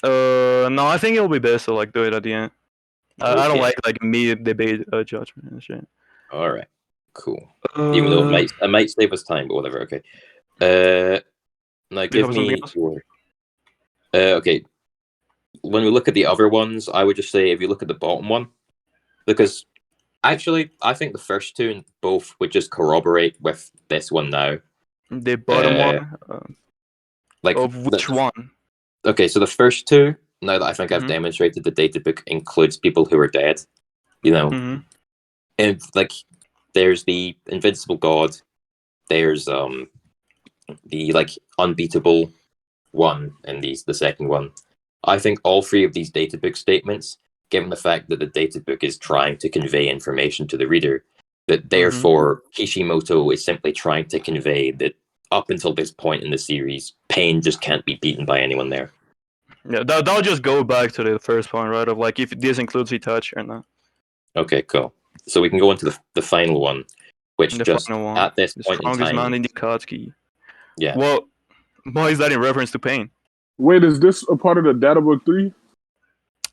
No, I think it'll be best to like do it at the end. Okay. I don't like immediate debate judgment and shit. All right. Cool. Even though it might save us time, but whatever. Okay. Now give me your. Okay. When we look at the other ones, I would just say if you look at the bottom one, because actually I think the first two and both would just corroborate with this one now. The bottom one, like of which one? Okay, so the first two. Now that I think I've demonstrated, the data book includes people who are dead. You know, and like there's the invincible god. There's the like unbeatable one, and the second one. I think all three of these data book statements, given the fact that the data book is trying to convey information to the reader, that therefore Kishimoto is simply trying to convey that up until this point in the series, Pain just can't be beaten by anyone there. Yeah, that'll just go back to the first point, right? Of like if this includes Itachi or not. Okay, cool. So we can go into the final one, which just at this point in time, man in the Akatsuki. Yeah. Well, why is that in reference to Pain? Wait, is this a part of the data book 3?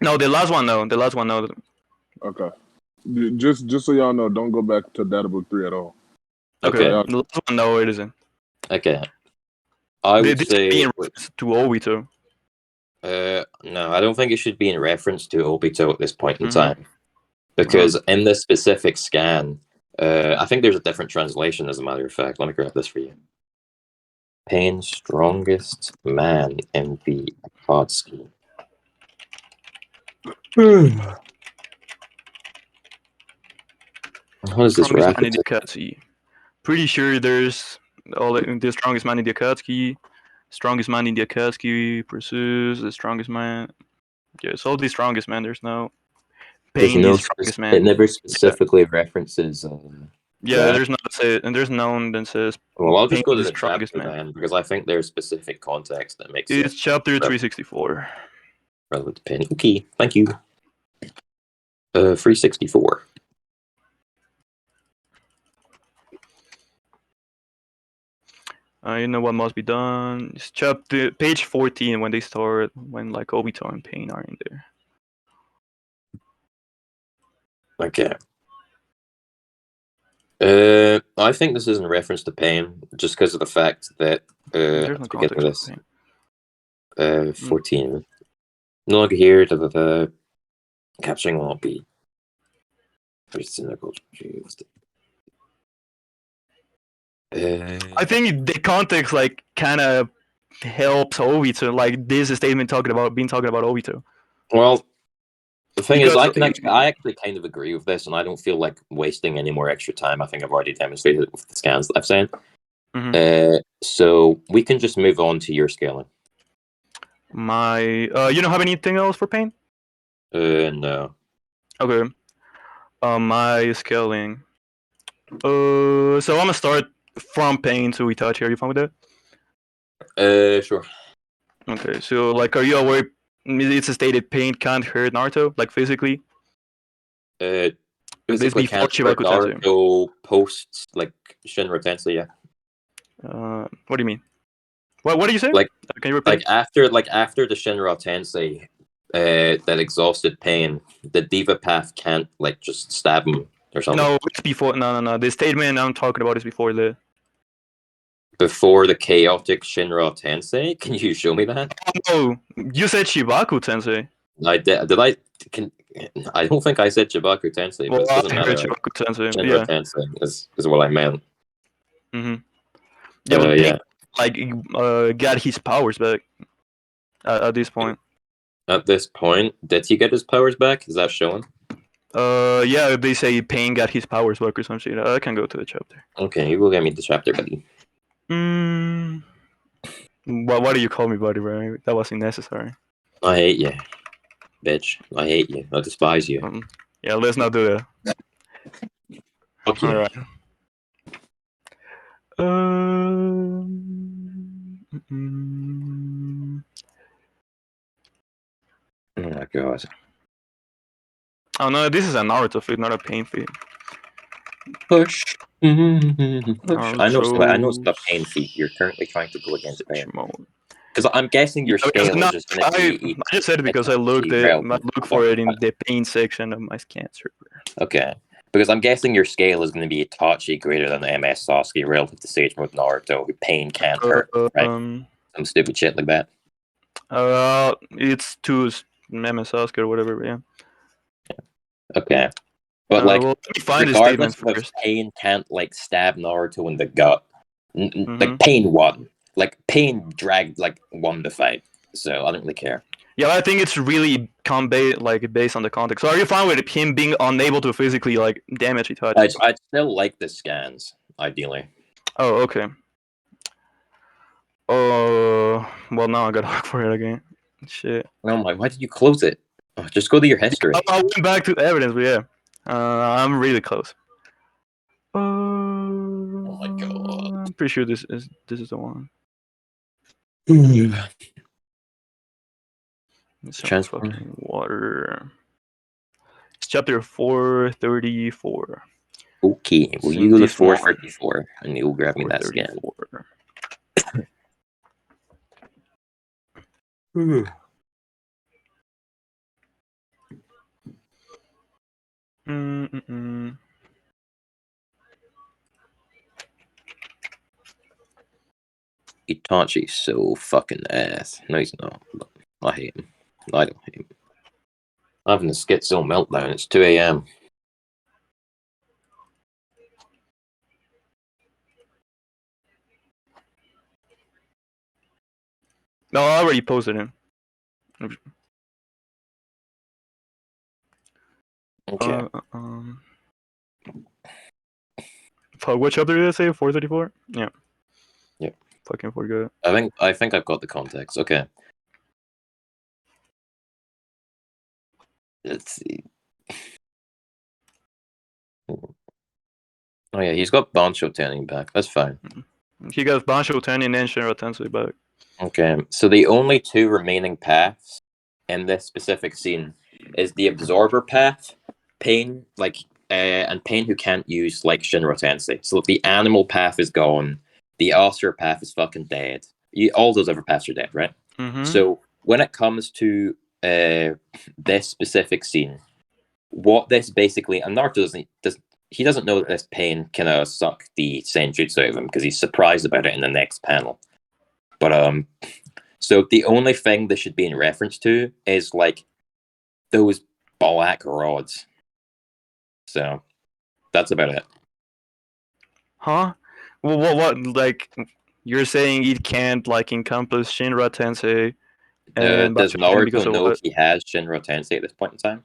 No, the last one, no. The last one, no. Okay. Just so y'all know, don't go back to data book 3 at all. Okay. Okay. The last one, no, it isn't. Okay. I would This say. be in reference to Obito. No, I don't think it should be in reference to Obito at this point in Mhm. time. Because in this specific scan, I think there's a different translation, as a matter of fact. Let me grab this for you. Pain, strongest man in the Akatsuki. What is this Strongest man in rapid? the Akatsuki. Pretty sure there's the strongest man in the Akatsuki. Strongest man in the Akatsuki pursues the strongest man. Yeah, it's all the strongest man. There's no There's Pain, no. the strongest man. It never specifically references. Yeah, that. there's not say, and there's none that says Well, I'll Pain just go to is the the strongest chapter man. then, because I think there's specific context that makes It's it chapter 364. relevant to Pain. Okay, thank you. 364. You know what must be done. It's chapter page 14 when they start when like Obito and Pain are in there. Okay. I think this is in reference to Pain, just because of the fact that There's no to get to context for this. Pain. 14. No longer here. The capturing won't be. I think the context like kind of helps Obito. Like this statement talking about Obito. Well, the thing Because, is, I actually kind of agree with this, and I don't feel like wasting any more extra time. I think I've already demonstrated it with the scans that I've sent. So we can just move on to your scaling. My you don't have anything else for Pain? No. Okay. My scaling. So I'm gonna start from Pain to Itachi. Are you fine with that? Sure. Okay. So like, are you aware? It's stated Pain can't hurt Naruto, like physically. Basically before can't hurt Chibaku Tensei. Naruto posts like Shinra Tensei, yeah. What do you mean? What do you say? Like, can you repeat? after the Shinra Tensei, that exhausted Pain, the Diva Path can't like just stab him or something. No, it's before. No. The statement I'm talking about is before the. Before the chaotic Shinra Tensei? Can you show me that? Oh, you said Chibaku Tensei. I did. I don't think I said Chibaku Tensei, but it doesn't I matter. heard Chibaku Tensei. Shinra Yeah. Tensei is what I meant. Yeah, but yeah. like got his powers back at this point. At this point, did he get his powers back? Is that showing? Yeah, they say Pain got his powers back or some shit. I can go to the chapter. Okay, you will get me the chapter, buddy. Why do you call me buddy, bro? That wasn't necessary. I hate you, bitch. I hate you. I despise you. Yeah, let's not do that. Okay. All right. Oh my god. Oh no, this is a Naruto feed, not a Pain feed. Push. I know it's the Pain feed. You're currently trying to go against Pain. Because I'm guessing your scale is just going to be. I just said it because I looked for it in the Pain section of my scan server. Okay. Because I'm guessing your scale is going to be Itachi greater than MS Sasuke relative to Sage Mode Naruto, who Pain can't hurt, right? Some stupid shit like that. It's 2 MS Sasuke or whatever, yeah. Okay. But like, well, let me find regardless the of Pain can't like stab Naruto in the gut. Like Pain won. Like Pain won the fight. So I don't really care. Yeah, I think it's really based on the context. So are you fine with him being unable to physically like damage Itachi? I'd still like the scans, ideally. Oh, okay. Oh, well now I gotta look for it again. Shit. Oh my! Why did you close it? Oh, just go to your history. I went back to evidence, but yeah, I'm really close. Oh my god! I'm pretty sure this is the one. Fucking water. It's chapter 434. Okay, well you go to 434 and you'll grab me that scan. Itachi's so fucking ass. No, he's not. I hate him. I don't hate him. I'm having a schizo meltdown. It's 2 a.m. No, I already posted him. Okay. Fuck, what chapter did I say? 434? Yeah. Yep. Fucking forgot. I think I've got the context. Okay. Let's see. Oh yeah, he's got Bancho turning back. That's fine. He got Bancho turning and Shinra Tensei back. Okay, so the only two remaining paths in this specific scene is the Absorber path, Pain, and Pain who can't use like Shinra Tensei. So if the Animal path is gone, the Oster path is fucking dead. All those other paths are dead, right? Mm-hmm. So when it comes to this specific scene, what this basically, and Naruto doesn't know that this Pain can suck the Senjutsu out of him because he's surprised about it in the next panel. But so the only thing this should be in reference to is like those black rods. So that's about it. Huh? Well, what? Like, you're saying it can't like encompass Shinra Tensei? And Does because Naruto of know what? he has Shinra Tensei at this point in time?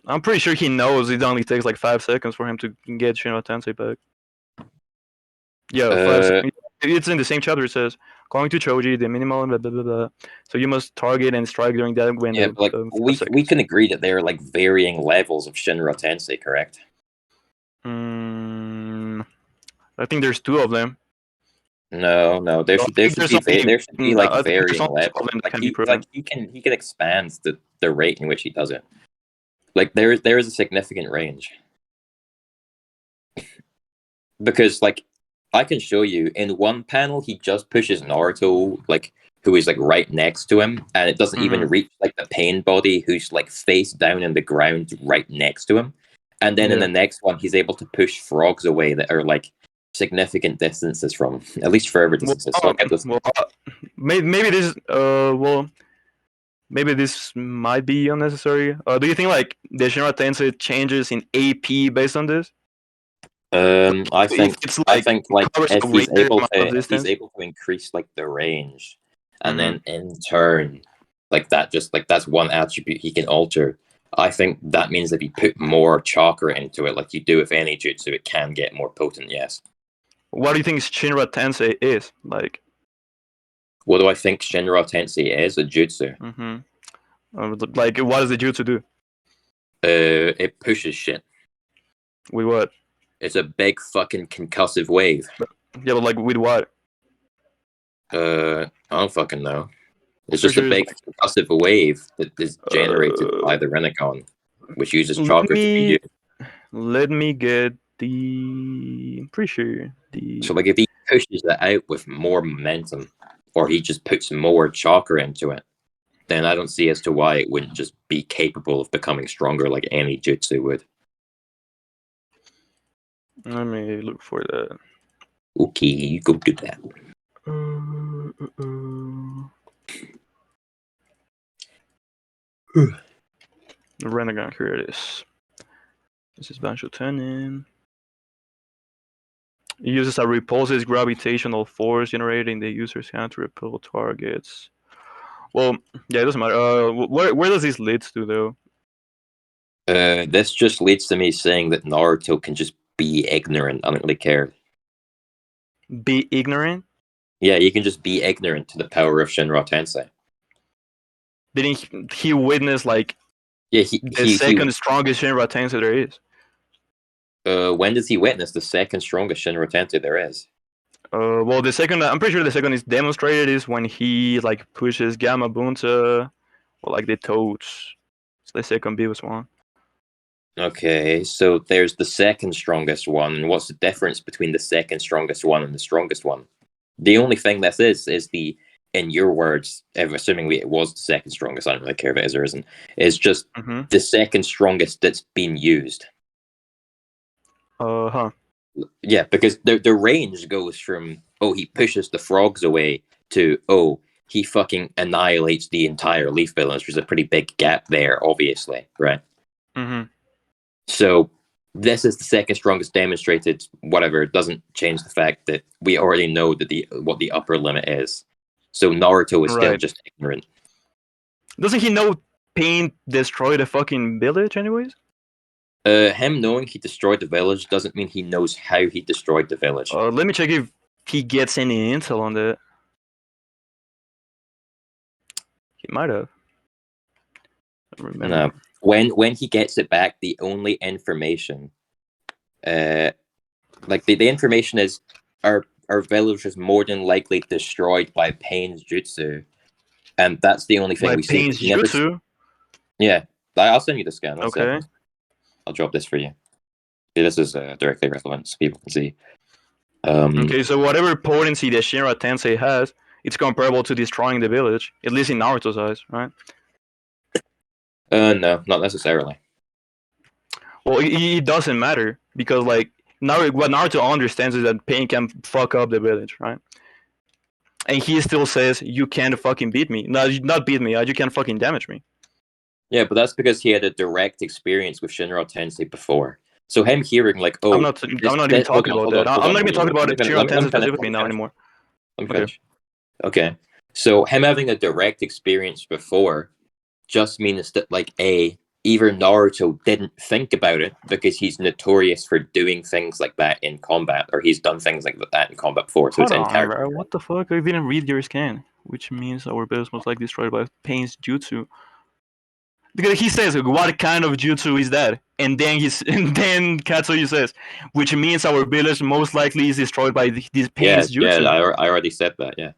I'm pretty sure he knows. It only takes like 5 seconds for him to get Shinra Tensei back. Yeah, 5 seconds. It's in the same chapter. It says, "Going to Choji, the minimal blah blah blah blah. So you must target and strike during that window." Yeah, but like we can agree that there are like varying levels of Shinra Tensei, correct? I think there's 2 of them. No, there should be like varying levels. Like he can expand the rate in which he does it. Like there is a significant range. Because like I can show you in one panel he just pushes Naruto like who is like right next to him, and it doesn't even reach like the Pain body who's like face down in the ground right next to him. And then in the next one he's able to push frogs away that are like significant distances from him, at least further distances. Maybe this maybe this might be unnecessary. Do you think like the Shinra Tensei changes in AP based on this? I think if he's able to increase like the range, and then in turn, like that's one attribute he can alter. I think that means if you put more chakra into it, like you do with any jutsu, it can get more potent. Yes. What do you think Shinra Tensei is like? What do I think Shinra Tensei is? A jutsu. Like, what does the jutsu do? It pushes shit. With what? It's a big fucking concussive wave. Yeah, but like with what? I don't fucking know. It's just a big concussive wave that is generated by the Renekon, which uses chakra to be used. Let me get the. I'm pretty sure the. So like if he pushes it out with more momentum, or he just puts more chakra into it, then I don't see as to why it wouldn't just be capable of becoming stronger like any jutsu would. Let me look for that. Okay, you go do that. The Renegon, here it is. This is Bancho Tenin. It uses a repulsive gravitational force generated in the user's hand to repel targets. Well, yeah, it doesn't matter. Where does this lead to, though? This just leads to me saying that Naruto can just be ignorant. I don't really care. Be ignorant? Yeah, you can just be ignorant to the power of Shinra Tensei. Didn't he witness like the second strongest Shinra Tensei there is? When does he witness the second strongest Shinra Tensei there is? Well, the second, I'm pretty sure the second is demonstrated is when he like pushes Gamma Bunta, or like the Toads. It's the second biggest one. Okay, so there's the second strongest one, and what's the difference between the second strongest one and the strongest one? The only thing this is the in your words, assuming it was the second strongest, I don't really care if it is or isn't, is just the second strongest that's been used. Yeah, because the range goes from, oh, he pushes the frogs away to, oh, he fucking annihilates the entire leaf village. There's a pretty big gap there, obviously, right? So this is the second strongest demonstrated. Whatever, it doesn't change the fact that we already know that what the upper limit is. So Naruto is still just ignorant. Doesn't he know Pain destroyed the fucking village, anyways? Him knowing he destroyed the village doesn't mean he knows how he destroyed the village. Let me check if he gets any intel on that. He might have. I don't remember. No. When he gets it back, the only information, like the information is, our village is more than likely destroyed by Pain's jutsu, and that's the only thing we see. Pain's jutsu? Yeah, I'll send you the scan. Okay. I'll drop this for you. See, this is directly relevant, so people can see. Okay, so whatever potency that Shinra Tensei has, it's comparable to destroying the village, at least in Naruto's eyes, right? No, not necessarily. Well, it doesn't matter, because like what Naruto understands is that Pain can fuck up the village, right? And he still says, you can't fucking beat me. No, not beat me, you can't fucking damage me. Yeah, but that's because he had a direct experience with Shinra Tensei before. So him hearing like, oh, I'm not even talking about that. I'm not even talking about Shinra Tensei specifically now anymore. Okay. So him having a direct experience before just means that, like, either Naruto didn't think about it because he's notorious for doing things like that in combat, or he's done things like that in combat before. So Hold on, bro. What the fuck? I didn't read your scan, which means our base was like destroyed by Pain's jutsu. Because he says, what kind of jutsu is that? And then Katsuyu says, which means our village most likely is destroyed by this Pain's jutsu. Yeah, I already said that, yeah.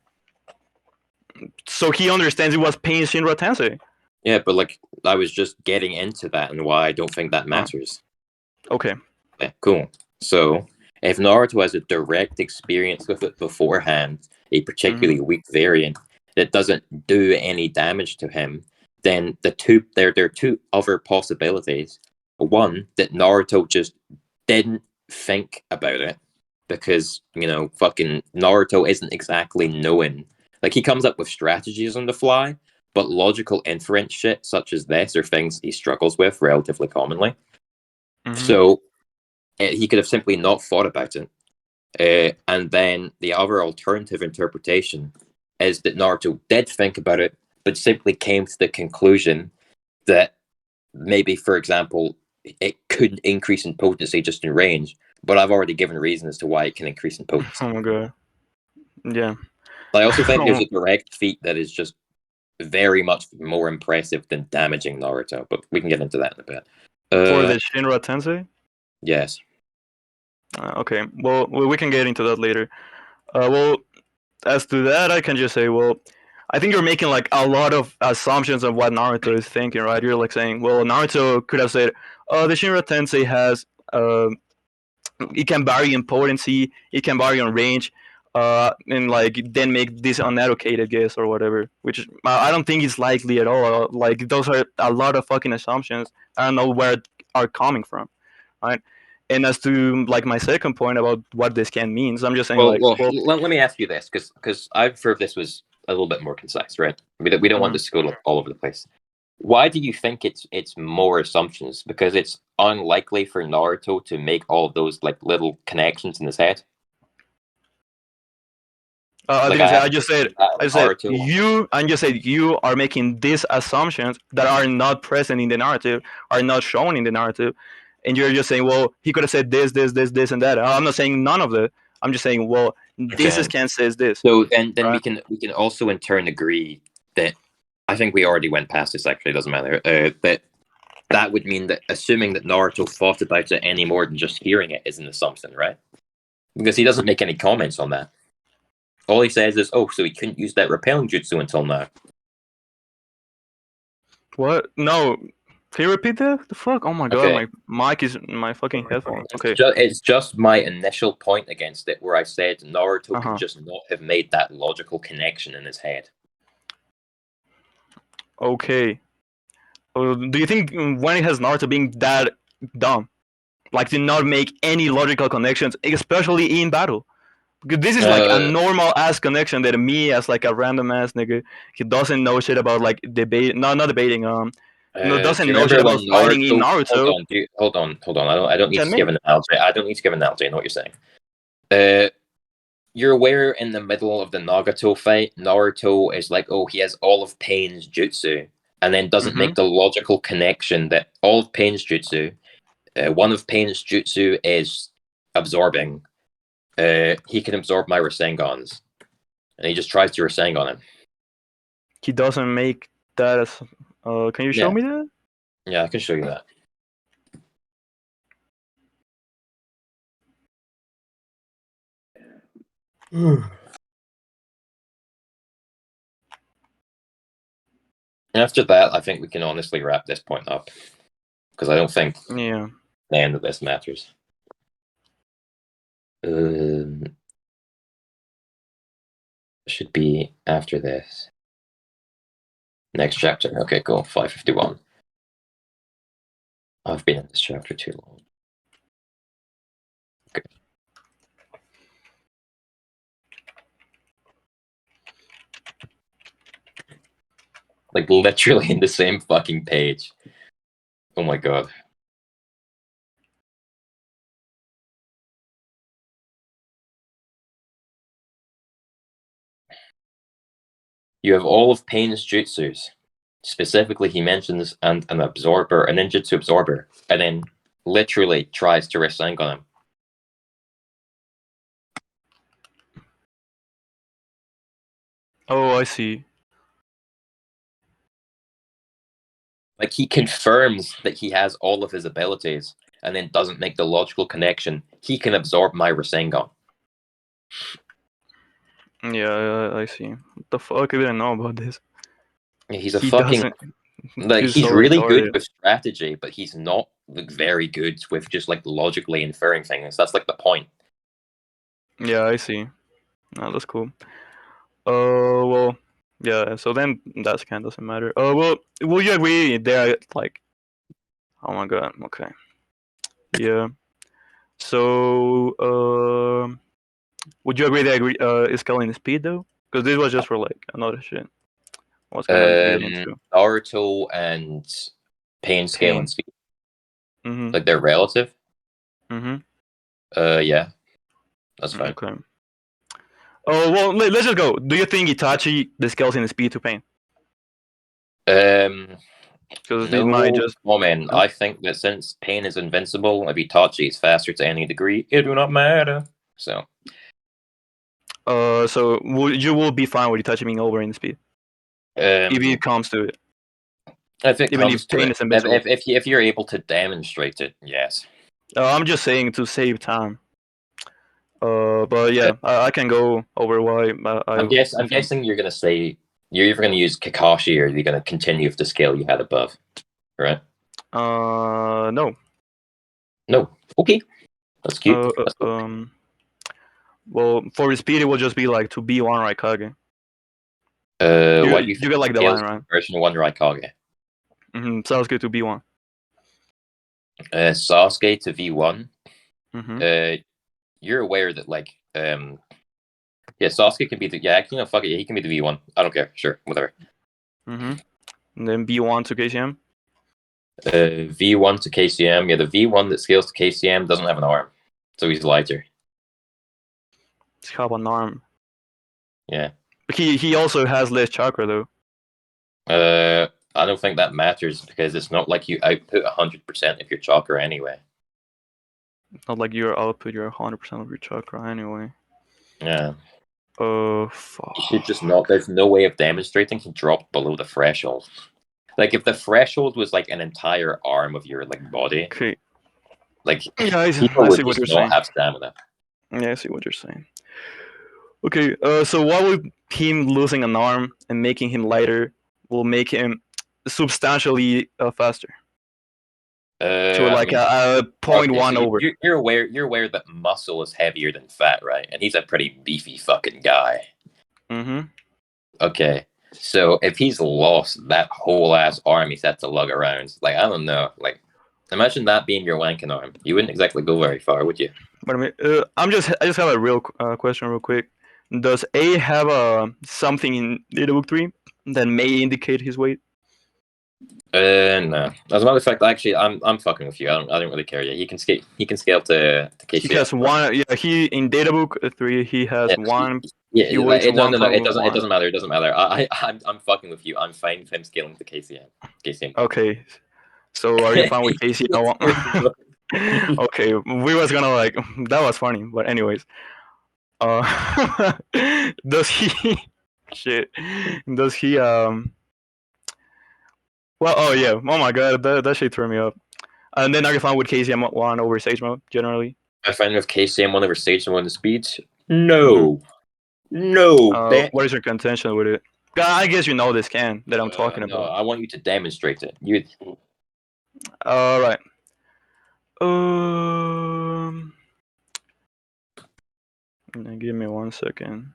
So he understands it was Pain's Shinra Tensei. Yeah, but like, I was just getting into that and why I don't think that matters. Okay. Yeah, cool. So, if Naruto has a direct experience with it beforehand, a particularly weak variant that doesn't do any damage to him, then there are two other possibilities. One, that Naruto just didn't think about it because, fucking Naruto isn't exactly knowing. Like, he comes up with strategies on the fly, but logical inference shit such as this are things he struggles with relatively commonly. So he could have simply not thought about it. And then the other alternative interpretation is that Naruto did think about it, but simply came to the conclusion that maybe, for example, it could increase in potency just in range, but I've already given a reason as to why it can increase in potency. Oh my god. Yeah. I also think there's a direct feat that is just very much more impressive than damaging Naruto, but we can get into that in a bit. For the Shinra Tensei? Yes. Okay, well, we can get into that later. Well, as to that, I can just say, well, I think you're making like a lot of assumptions of what Naruto is thinking, right? You're like saying, well, Naruto could have said, the Shinra Tensei has, it can vary in potency, it can vary in range, and like then make this uneducated guess or whatever, which I don't think is likely at all. Like, those are a lot of fucking assumptions. I don't know where are coming from, right? And as to like my second point about what this can means, I'm just saying, let me ask you this, because I prefer if this was a little bit more concise, right? We don't want this to go all over the place. Why do you think it's more assumptions? Because it's unlikely for Naruto to make all those like little connections in his head. I just said you are making these assumptions that are not present in the narrative, are not shown in the narrative, and you're just saying, well, he could have said this, and that. I'm not saying none of that. I'm just saying, well, this scan says this. So then right? we can also in turn agree that, I think we already went past this, actually, it doesn't matter, that would mean that assuming that Naruto thought about it any more than just hearing it is an assumption, right? Because he doesn't make any comments on that. All he says is, oh, so he couldn't use that repelling jutsu until now. What? No. Can you repeat that? The fuck? Oh my god, Okay. my mic is my fucking headphone. Okay. It's just my initial point against it, where I said Naruto Uh-huh. could just not have made that logical connection in his head. Okay. Do you think when it has Naruto being that dumb, like to not make any logical connections, especially in battle? Because this is like a normal ass connection that me as like a random ass nigga, he doesn't know shit about like debate. No, not debating. Doesn't do you know shit remember about when fighting in Naruto? Naruto. Hold on. I don't need Tell to me. give an analogy. I don't need to give an analogy. I know what you're saying. You're aware in the middle of the Nagato fight, Naruto is like, oh, he has all of Pain's jutsu, and then doesn't make the logical connection that all of Pain's jutsu, one of Pain's jutsu is absorbing. He can absorb my Rasengans, and he just tries to Rasengan him. He doesn't make that as. Can you show me that? Yeah, I can show you that. After that, I think we can honestly wrap this point up, because I don't think the end of this matters. Should be after this. Next chapter. Okay, cool. 551. I've been in this chapter too long. Okay. Like literally in the same fucking page. Oh my god. You have all of Pain's jutsus. Specifically, he mentions an absorber, a ninjutsu absorber, and then literally tries to Rasengan him. Oh, I see. Like, he confirms that he has all of his abilities, and then doesn't make the logical connection. He can absorb my Rasengan. Yeah, I see. What the fuck? I didn't know about this. He's a fucking... doesn't. Like, he's so really retarded. good with strategy, but he's not like very good with just like logically inferring things. That's like the point. Yeah, I see. No, that's cool. Well, yeah. So then that kind of doesn't matter. Well, will you agree? They're like, oh my god. Okay. Yeah. So, would you agree they agree? Is scaling speed though? Because this was just for like another shit. I was kind of just getting into. Naruto and Pain scale and speed. Mm-hmm. Like they're relative. Mm-hmm. Yeah. That's fine. Okay. Oh well, let's just go. Do you think Itachi the scales in speed to Pain? Because No, it might just. man. I think that since Pain is invincible, if Itachi is faster to any degree, it do not matter. So. So you will be fine with Itachi being over in speed. If it comes to it. If it even comes if Pain to is invincible. if you're able to demonstrate it, yes. I'm just saying to save time. But yeah, I can go over why. I'm guessing you're gonna say you're either gonna use Kakashi or you're gonna continue with the scale you had above, right? No. No. Okay. That's cute. Well, for speed, it will just be like to B1 Raikage. You get like the line, right? Version 1 Raikage. Sasuke to B1. Sasuke to V1. You're aware that like Sasuke can be the fuck it, he can be the V1. I don't care. Sure, whatever. And then B1 to KCM. V1 to KCM. Yeah, the V1 that scales to KCM doesn't have an arm, so he's lighter. He's have an arm. Yeah. He also has less chakra though. I don't think that matters because it's not like you output 100% of your chakra anyway. Not like your output your 100% of your chakra anyway. Yeah. Fuck. You should just not. There's no way of demonstrating he dropped below the threshold. Like if the threshold was like an entire arm of your like body. Okay. Like yeah, people would just not have stamina. Yeah, I see what you're saying. Okay, so why would him losing an arm and making him lighter will make him substantially faster? So like I mean, a 0.1 okay, so over. you're aware that muscle is heavier than fat, right? And he's a pretty beefy fucking guy. Mm-hmm. Okay, so if he's lost that whole ass arm he's had to lug around, like I don't know, like imagine that being your wanking arm. You wouldn't exactly go very far, would you? But I mean, I just have a real question, real quick. Does A have something in Databook 3 that may indicate his weight? No. As a matter of fact, actually, I'm fucking with you. I don't really care. Yeah, he can scale. He can scale to KCM. He has one. Yeah, he in Databook 3 he has one. Yeah, He weighs no, one. It doesn't matter. It doesn't matter. I'm fucking with you. I'm fine with him scaling to KCM. KCM. Okay. So are you fine with KCM? Okay, we was gonna like that was funny, but anyways, does he? Shit. Does he? Well, oh yeah. Oh my god, that shit threw me up. And then are you fine with KCM 1 over Sage Mode generally? I'm fine with KCM 1 over Stage 1 the speeds. No, no. What is your contention with it? I guess you know this can that I'm talking No, about. I want you to demonstrate it. You. All right. Give me 1 second.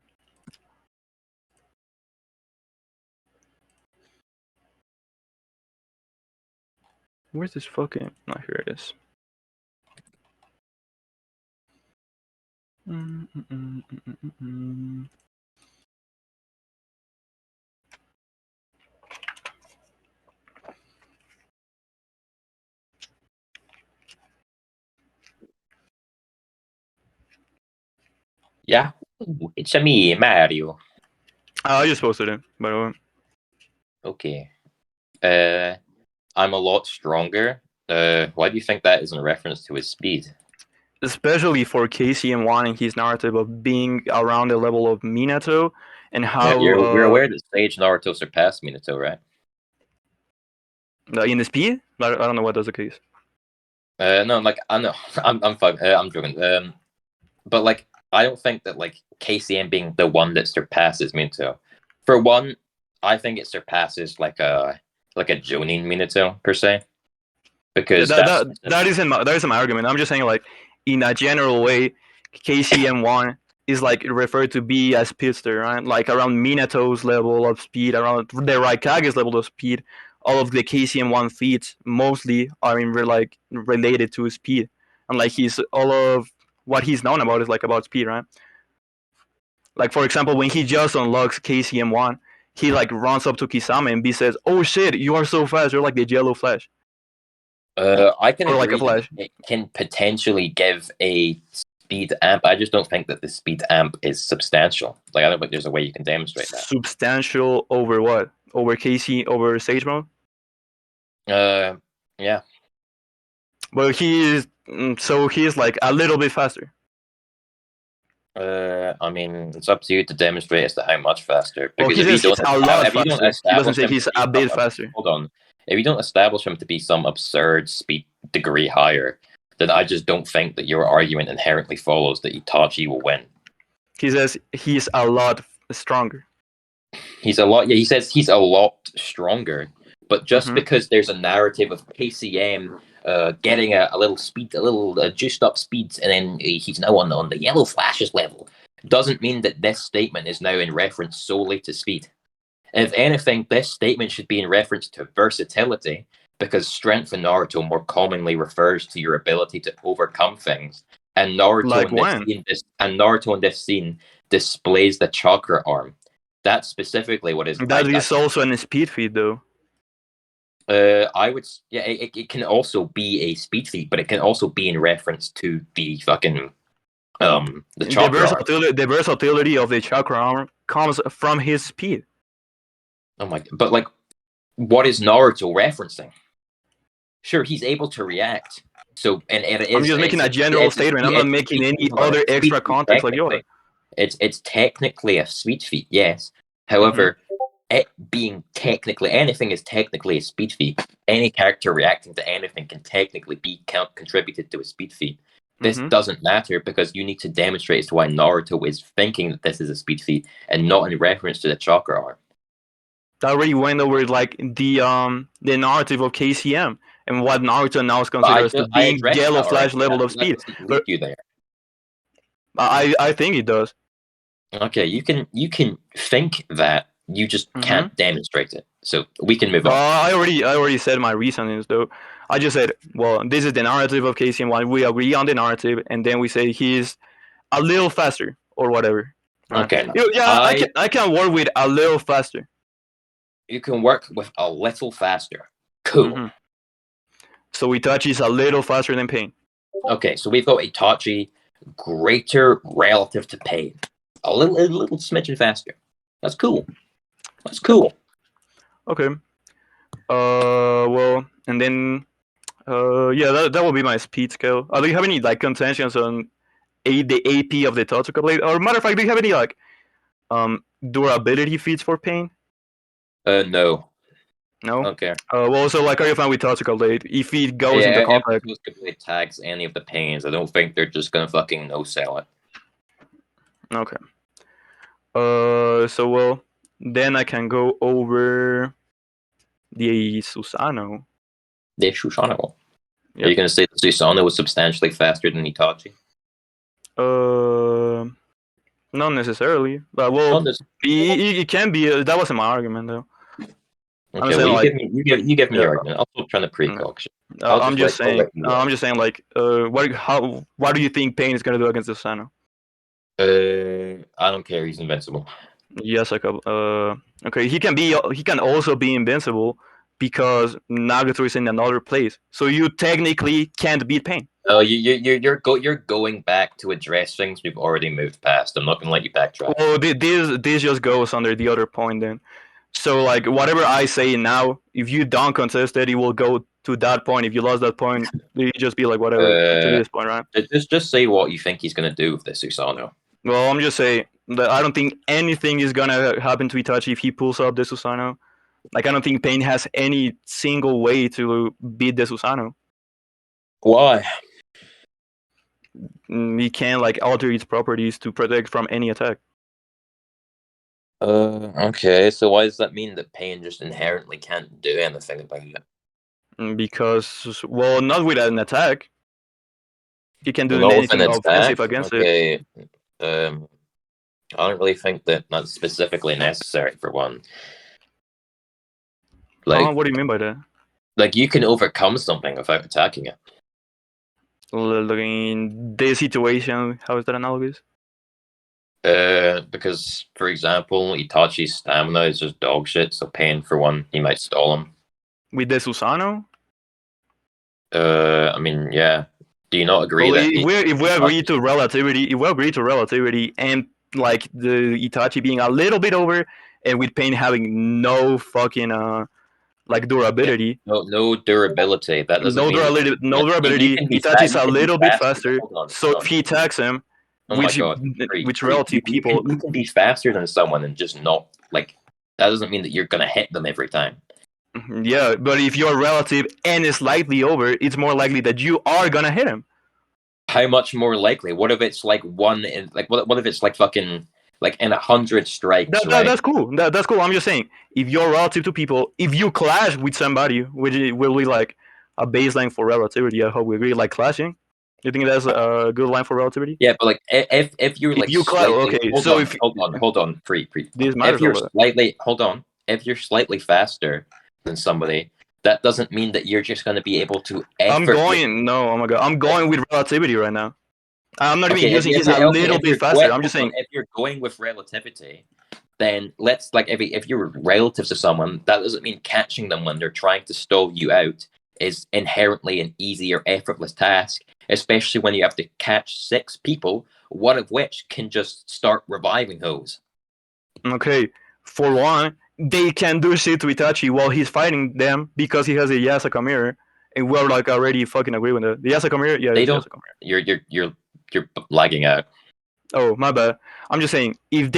Where's this fucking? Oh, here it is. Yeah, it's a me, Mario. Oh, you're supposed to do, by the way. Okay. I'm a lot stronger. Why do you think that is in reference to his speed? Especially for KCM1 and his narrative of being around the level of Minato and how You're aware that Sage Naruto surpassed Minato, right? in the speed. I don't know what that's the case. No, like I know, I'm joking. But like I don't think that like KCM being the one that surpasses Minato. For one, I think it surpasses like a Jonin Minato per se. Because that isn't my argument. I'm just saying like in a general way, KCM1 is like referred to be a speedster, right? Like around Minato's level of speed, around the Raikage's level of speed. All of the KCM1 feats mostly are related to speed, and like all of what he's known about is like about speed, right? Like for example, when he just unlocks KCM1, he like runs up to Kisame and B says, "Oh shit, you are so fast! You're like the Yellow Flash." I can Or agree like a that Flash. it can potentially give a speed amp. I just don't think that the speed amp is substantial. Like I don't think there's a way you can demonstrate that. Substantial over what? Over Sage Mode? Yeah. Well, he is like a little bit faster. I mean, it's up to you to demonstrate as to how much faster. Well, Because he's a lot faster. He doesn't say he's a bit faster. Hold on. If you don't establish him to be some absurd speed degree higher, then I just don't think that your argument inherently follows that Itachi will win. He says he's a lot stronger. He says he's a lot stronger. But just because there's a narrative of KCM getting a little speed, a little juiced up speeds, and then he's now on the Yellow Flash's level, doesn't mean that this statement is now in reference solely to speed. If anything, this statement should be in reference to versatility, because strength in Naruto more commonly refers to your ability to overcome things. And Naruto in this scene displays the chakra arm. That's specifically what is. That is also in a speed feed, though. I would, yeah, it can also be a speed feat, but it can also be in reference to the fucking the chakra arm. The versatility of the chakra arm comes from his speed. Oh my! But like, what is Naruto referencing? Sure, he's able to react. So, and it is. I'm just making a general statement. I'm not making any other extra context like yours. It's technically a speed feat, yes. However, it being technically anything is technically a speed feat. Any character reacting to anything can technically be contributed to a speed feat. This doesn't matter because you need to demonstrate as to why Naruto is thinking that this is a speed feat and not in reference to the chakra arm. I already went over like the narrative of KCM and what Naruto now But considers to I being addressed yellow that flash already. level That, of that speed. doesn't lead But you there. I think it does. Okay, you can think that, you just Mhm. can't demonstrate it. So we can move on. I already said my reasonings though. I just said, well, this is the narrative of Casey, and why we agree on the narrative, and then we say he's a little faster or whatever. Right? Okay, Yeah, I can work with a little faster. you can work with a little faster. Cool. Mhm. So Itachi's a little faster than Pain. Okay, so we've got Itachi greater relative to Pain. A little smidgen faster. That's cool. That's cool. Okay. Well, and then yeah, that will be my speed scale. Do you have any like contentions on the AP of the Totsuka blade? Or matter of fact, do you have any like durability feats for Pain? No. No. Okay. Well, so like, are you fine with Totsuka blade if it goes into If contact? Totsuka blade tags any of the Pains, I don't think they're just gonna fucking no sell it. Okay. So well, then I can go over the Susanoo. The Susanoo. Yep. Are you gonna say that Susanoo was substantially faster than Itachi? Not necessarily. But well, it can be. That wasn't my argument though. Okay, saying, well, like, you give me yeah. your argument. I'll stop trying to precog shit. I'm just saying, like, what do you think Pain is gonna do against the Susanoo? I don't care. He's invincible. Yes, okay. He can also be invincible because Nagato is in another place. So you technically can't beat Pain. Oh, you're going back to address things we've already moved past. I'm not gonna let you backtrack. Well, this just goes under the other point then. So like whatever I say now, if you don't contest it, it will go to that point. If you lost that point, you just be like whatever to this point, right? Just say what you think he's gonna do with this Susanoo. Well, I'm just saying that I don't think anything is gonna happen to Itachi if he pulls up the Susanoo. Like I don't think Pain has any single way to beat the Susanoo. Why? He can't like alter its properties to protect from any attack. Okay. So why does that mean that Pain just inherently can't do anything about it? Because, well, not with an attack. He can do Not with an anything offensive attack? against it. Okay. I don't really think that that's specifically necessary for one. Like, What do you mean by that? like you can overcome something without attacking it. In this situation, how is that analogous? Because for example, Itachi's stamina is just dog shit. So Pain, for one, he might stall him. With the Susanoo? I mean, yeah. Do you not agree Well, that if we agree to relativity, and like the Itachi being a little bit over, and with Pain having no fucking like durability. No durability. That doesn't mean durability. Itachi's a little bit faster. So if he attacks him, which relative people, you can be faster than someone and just not like that doesn't mean that you're gonna hit them every time. Yeah, but if you're relative and is slightly over, it's more likely that you are gonna hit him. How much more likely? What if it's like one in like what if it's like fucking like in 100 strikes? That's cool. That's cool. I'm just saying, if you're relative to people, if you clash with somebody, which will be like a baseline for relativity, I hope we agree. Like clashing, you think that's a good line for relativity? Yeah, but like if you're like if you clash, okay. So hold on, pre. This matters if you're a lot. slightly if you're slightly faster than somebody, that doesn't mean that you're just going to be able to. I'm going with relativity right now. I'm not even using he's a little bit faster. I'm just saying if you're going with relativity, then let's like if you're relative to someone, that doesn't mean catching them when they're trying to stall you out is inherently an easy or effortless task, especially when you have to catch 6 people, one of which can just start reviving those. Okay, for one, they can do shit to Itachi while he's fighting them because he has a Yasaka mirror, and we're like already fucking agree with that. The Yasaka mirror, yeah, they don't. Yasaka mirror. You're lagging out. Oh, my bad. I'm just saying if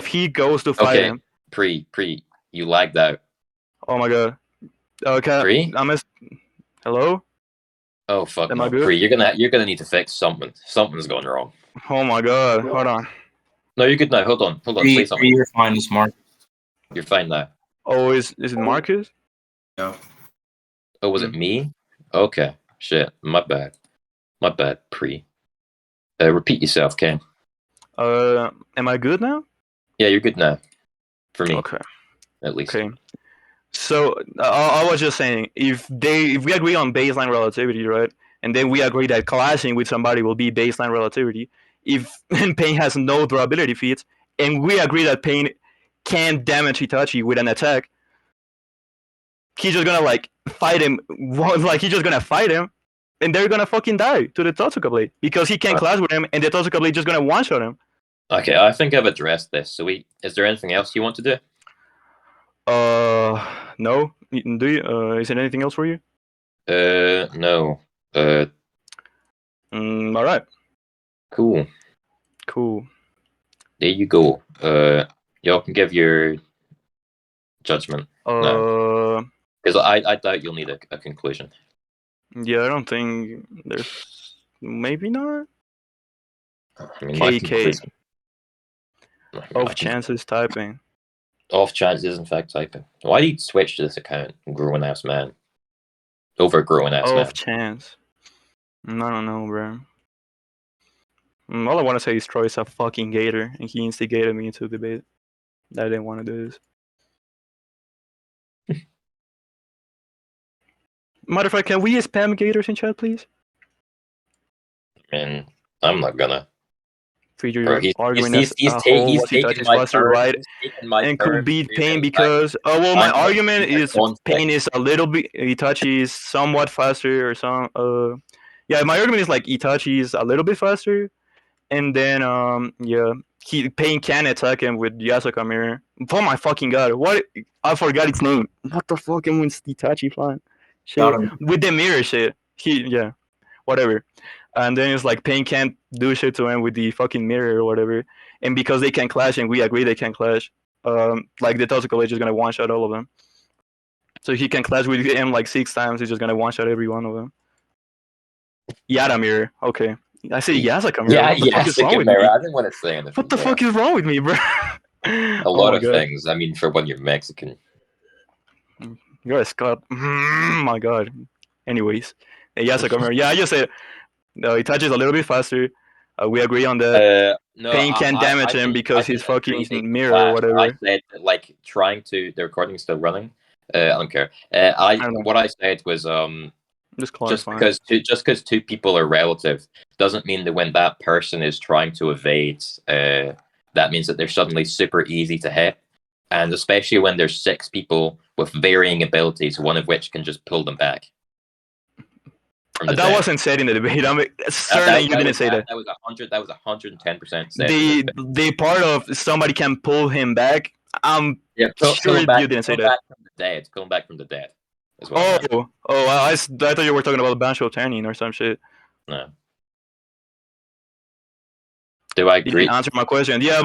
he goes to fight him. Pre, you lagged out. Oh my god. Okay. Pre? Hello? Oh fuck Am no. I good? Pre, you're gonna need to fix something. Something's going wrong. Oh my god. Hold on. No, you're good now. Hold on. Say something. You're fine, it's Mark. You're fine now. Oh, is it Marcus? No. Oh, was it me? Okay. Shit. My bad. My bad, Pre. Repeat yourself, Ken. Am I good now? Yeah, you're good now. For me, Okay. at least. Okay. So I was just saying, if we agree on baseline relativity, right, and then we agree that clashing with somebody will be baseline relativity, if Pain has no durability feats, and we agree that Pain can damage Itachi with an attack, he's just gonna like fight him, like he's just gonna fight him, and they're gonna fucking die to the Totsuka Blade because he can't clash with him, and the Totsuka Blade just gonna one shot him. Okay, I think I've addressed this. So is there anything else you want to do? No. Do you? Is there anything else for you? No. All right. Cool. Cool. There you go. Y'all can give your judgment now. Because I doubt you'll need a conclusion. Yeah, I don't think there's. Maybe not. I mean, my KK. conclusion. Of chances typing. Off chance is in fact typing. Why do you switch to this account, grown ass man? Over grown ass man. Off chance. I don't know, bro. All I want to say is Troy's a fucking gator, and he instigated me into debate. I didn't want to do this. Matter of fact, can we spam gators in chat, please? And I'm not gonna. Feature he's arguing taking my faster, turn, right? and could beat Pain because my argument is context. Pain is a little bit Itachi is somewhat faster or some yeah, my argument is like Itachi is a little bit faster, and then yeah, Pain can attack him with Yasuka mirror. Oh my fucking god, what, I forgot its name. What the fucking was Itachi flying? Shit. With the mirror shit. Yeah, whatever. And then it's like Pain can't do shit to him with the fucking mirror or whatever. And because they can clash, and we agree they can clash, like the Totsuka Blade is gonna one shot all of them. So he can clash with him like 6 times. He's just gonna one shot every one of them. Yada mirror. Okay. I say Yasuka mirror. What the fuck is wrong with me? I didn't want to say anything. What the fuck is wrong with me, bro? A lot of things. I mean, for when you're Mexican. You're a Scot. My god. Anyways, Yasuka mirror. Yeah, I just said Itachi is a little bit faster. We agree on that. No, Pain can damage him because he's fucking mirror or whatever. I said like trying to. The recording's still running. I don't care. What I said was just because two people are relative doesn't mean that when that person is trying to evade, that means that they're suddenly super easy to hit. And especially when there's 6 people with varying abilities, one of which can just pull them back. That wasn't said in the debate. I'm certain you didn't say that. That was 100. That was 110% said. The part of somebody can pull him back. I'm sure you didn't say that. Pulling back from the dead. I thought you were talking about Banshee Tannin or some shit. No. Do I agree? You didn't answer my question. Yeah,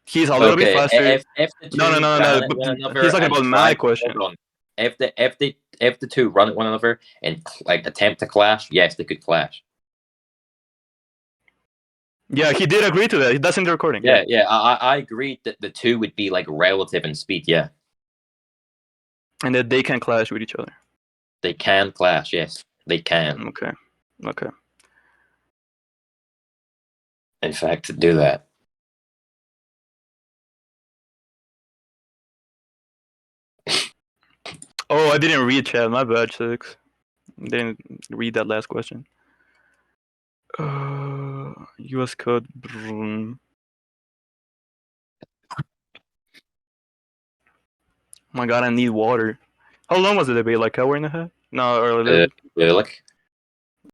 he's a little bit faster. No. He's talking about my question. If the two run at one another and like attempt to clash, yes, they could clash. Yeah, he did agree to that. That's in the recording. Yeah. I agreed that the two would be like relative in speed. Yeah. And that they can clash with each other. They can clash. Yes, they can. Okay. In fact, do that. Oh, I didn't read chat. My bad, 6. Didn't read that last question. US code. My god, I need water. How long was the debate? Like hour and a half? No, or like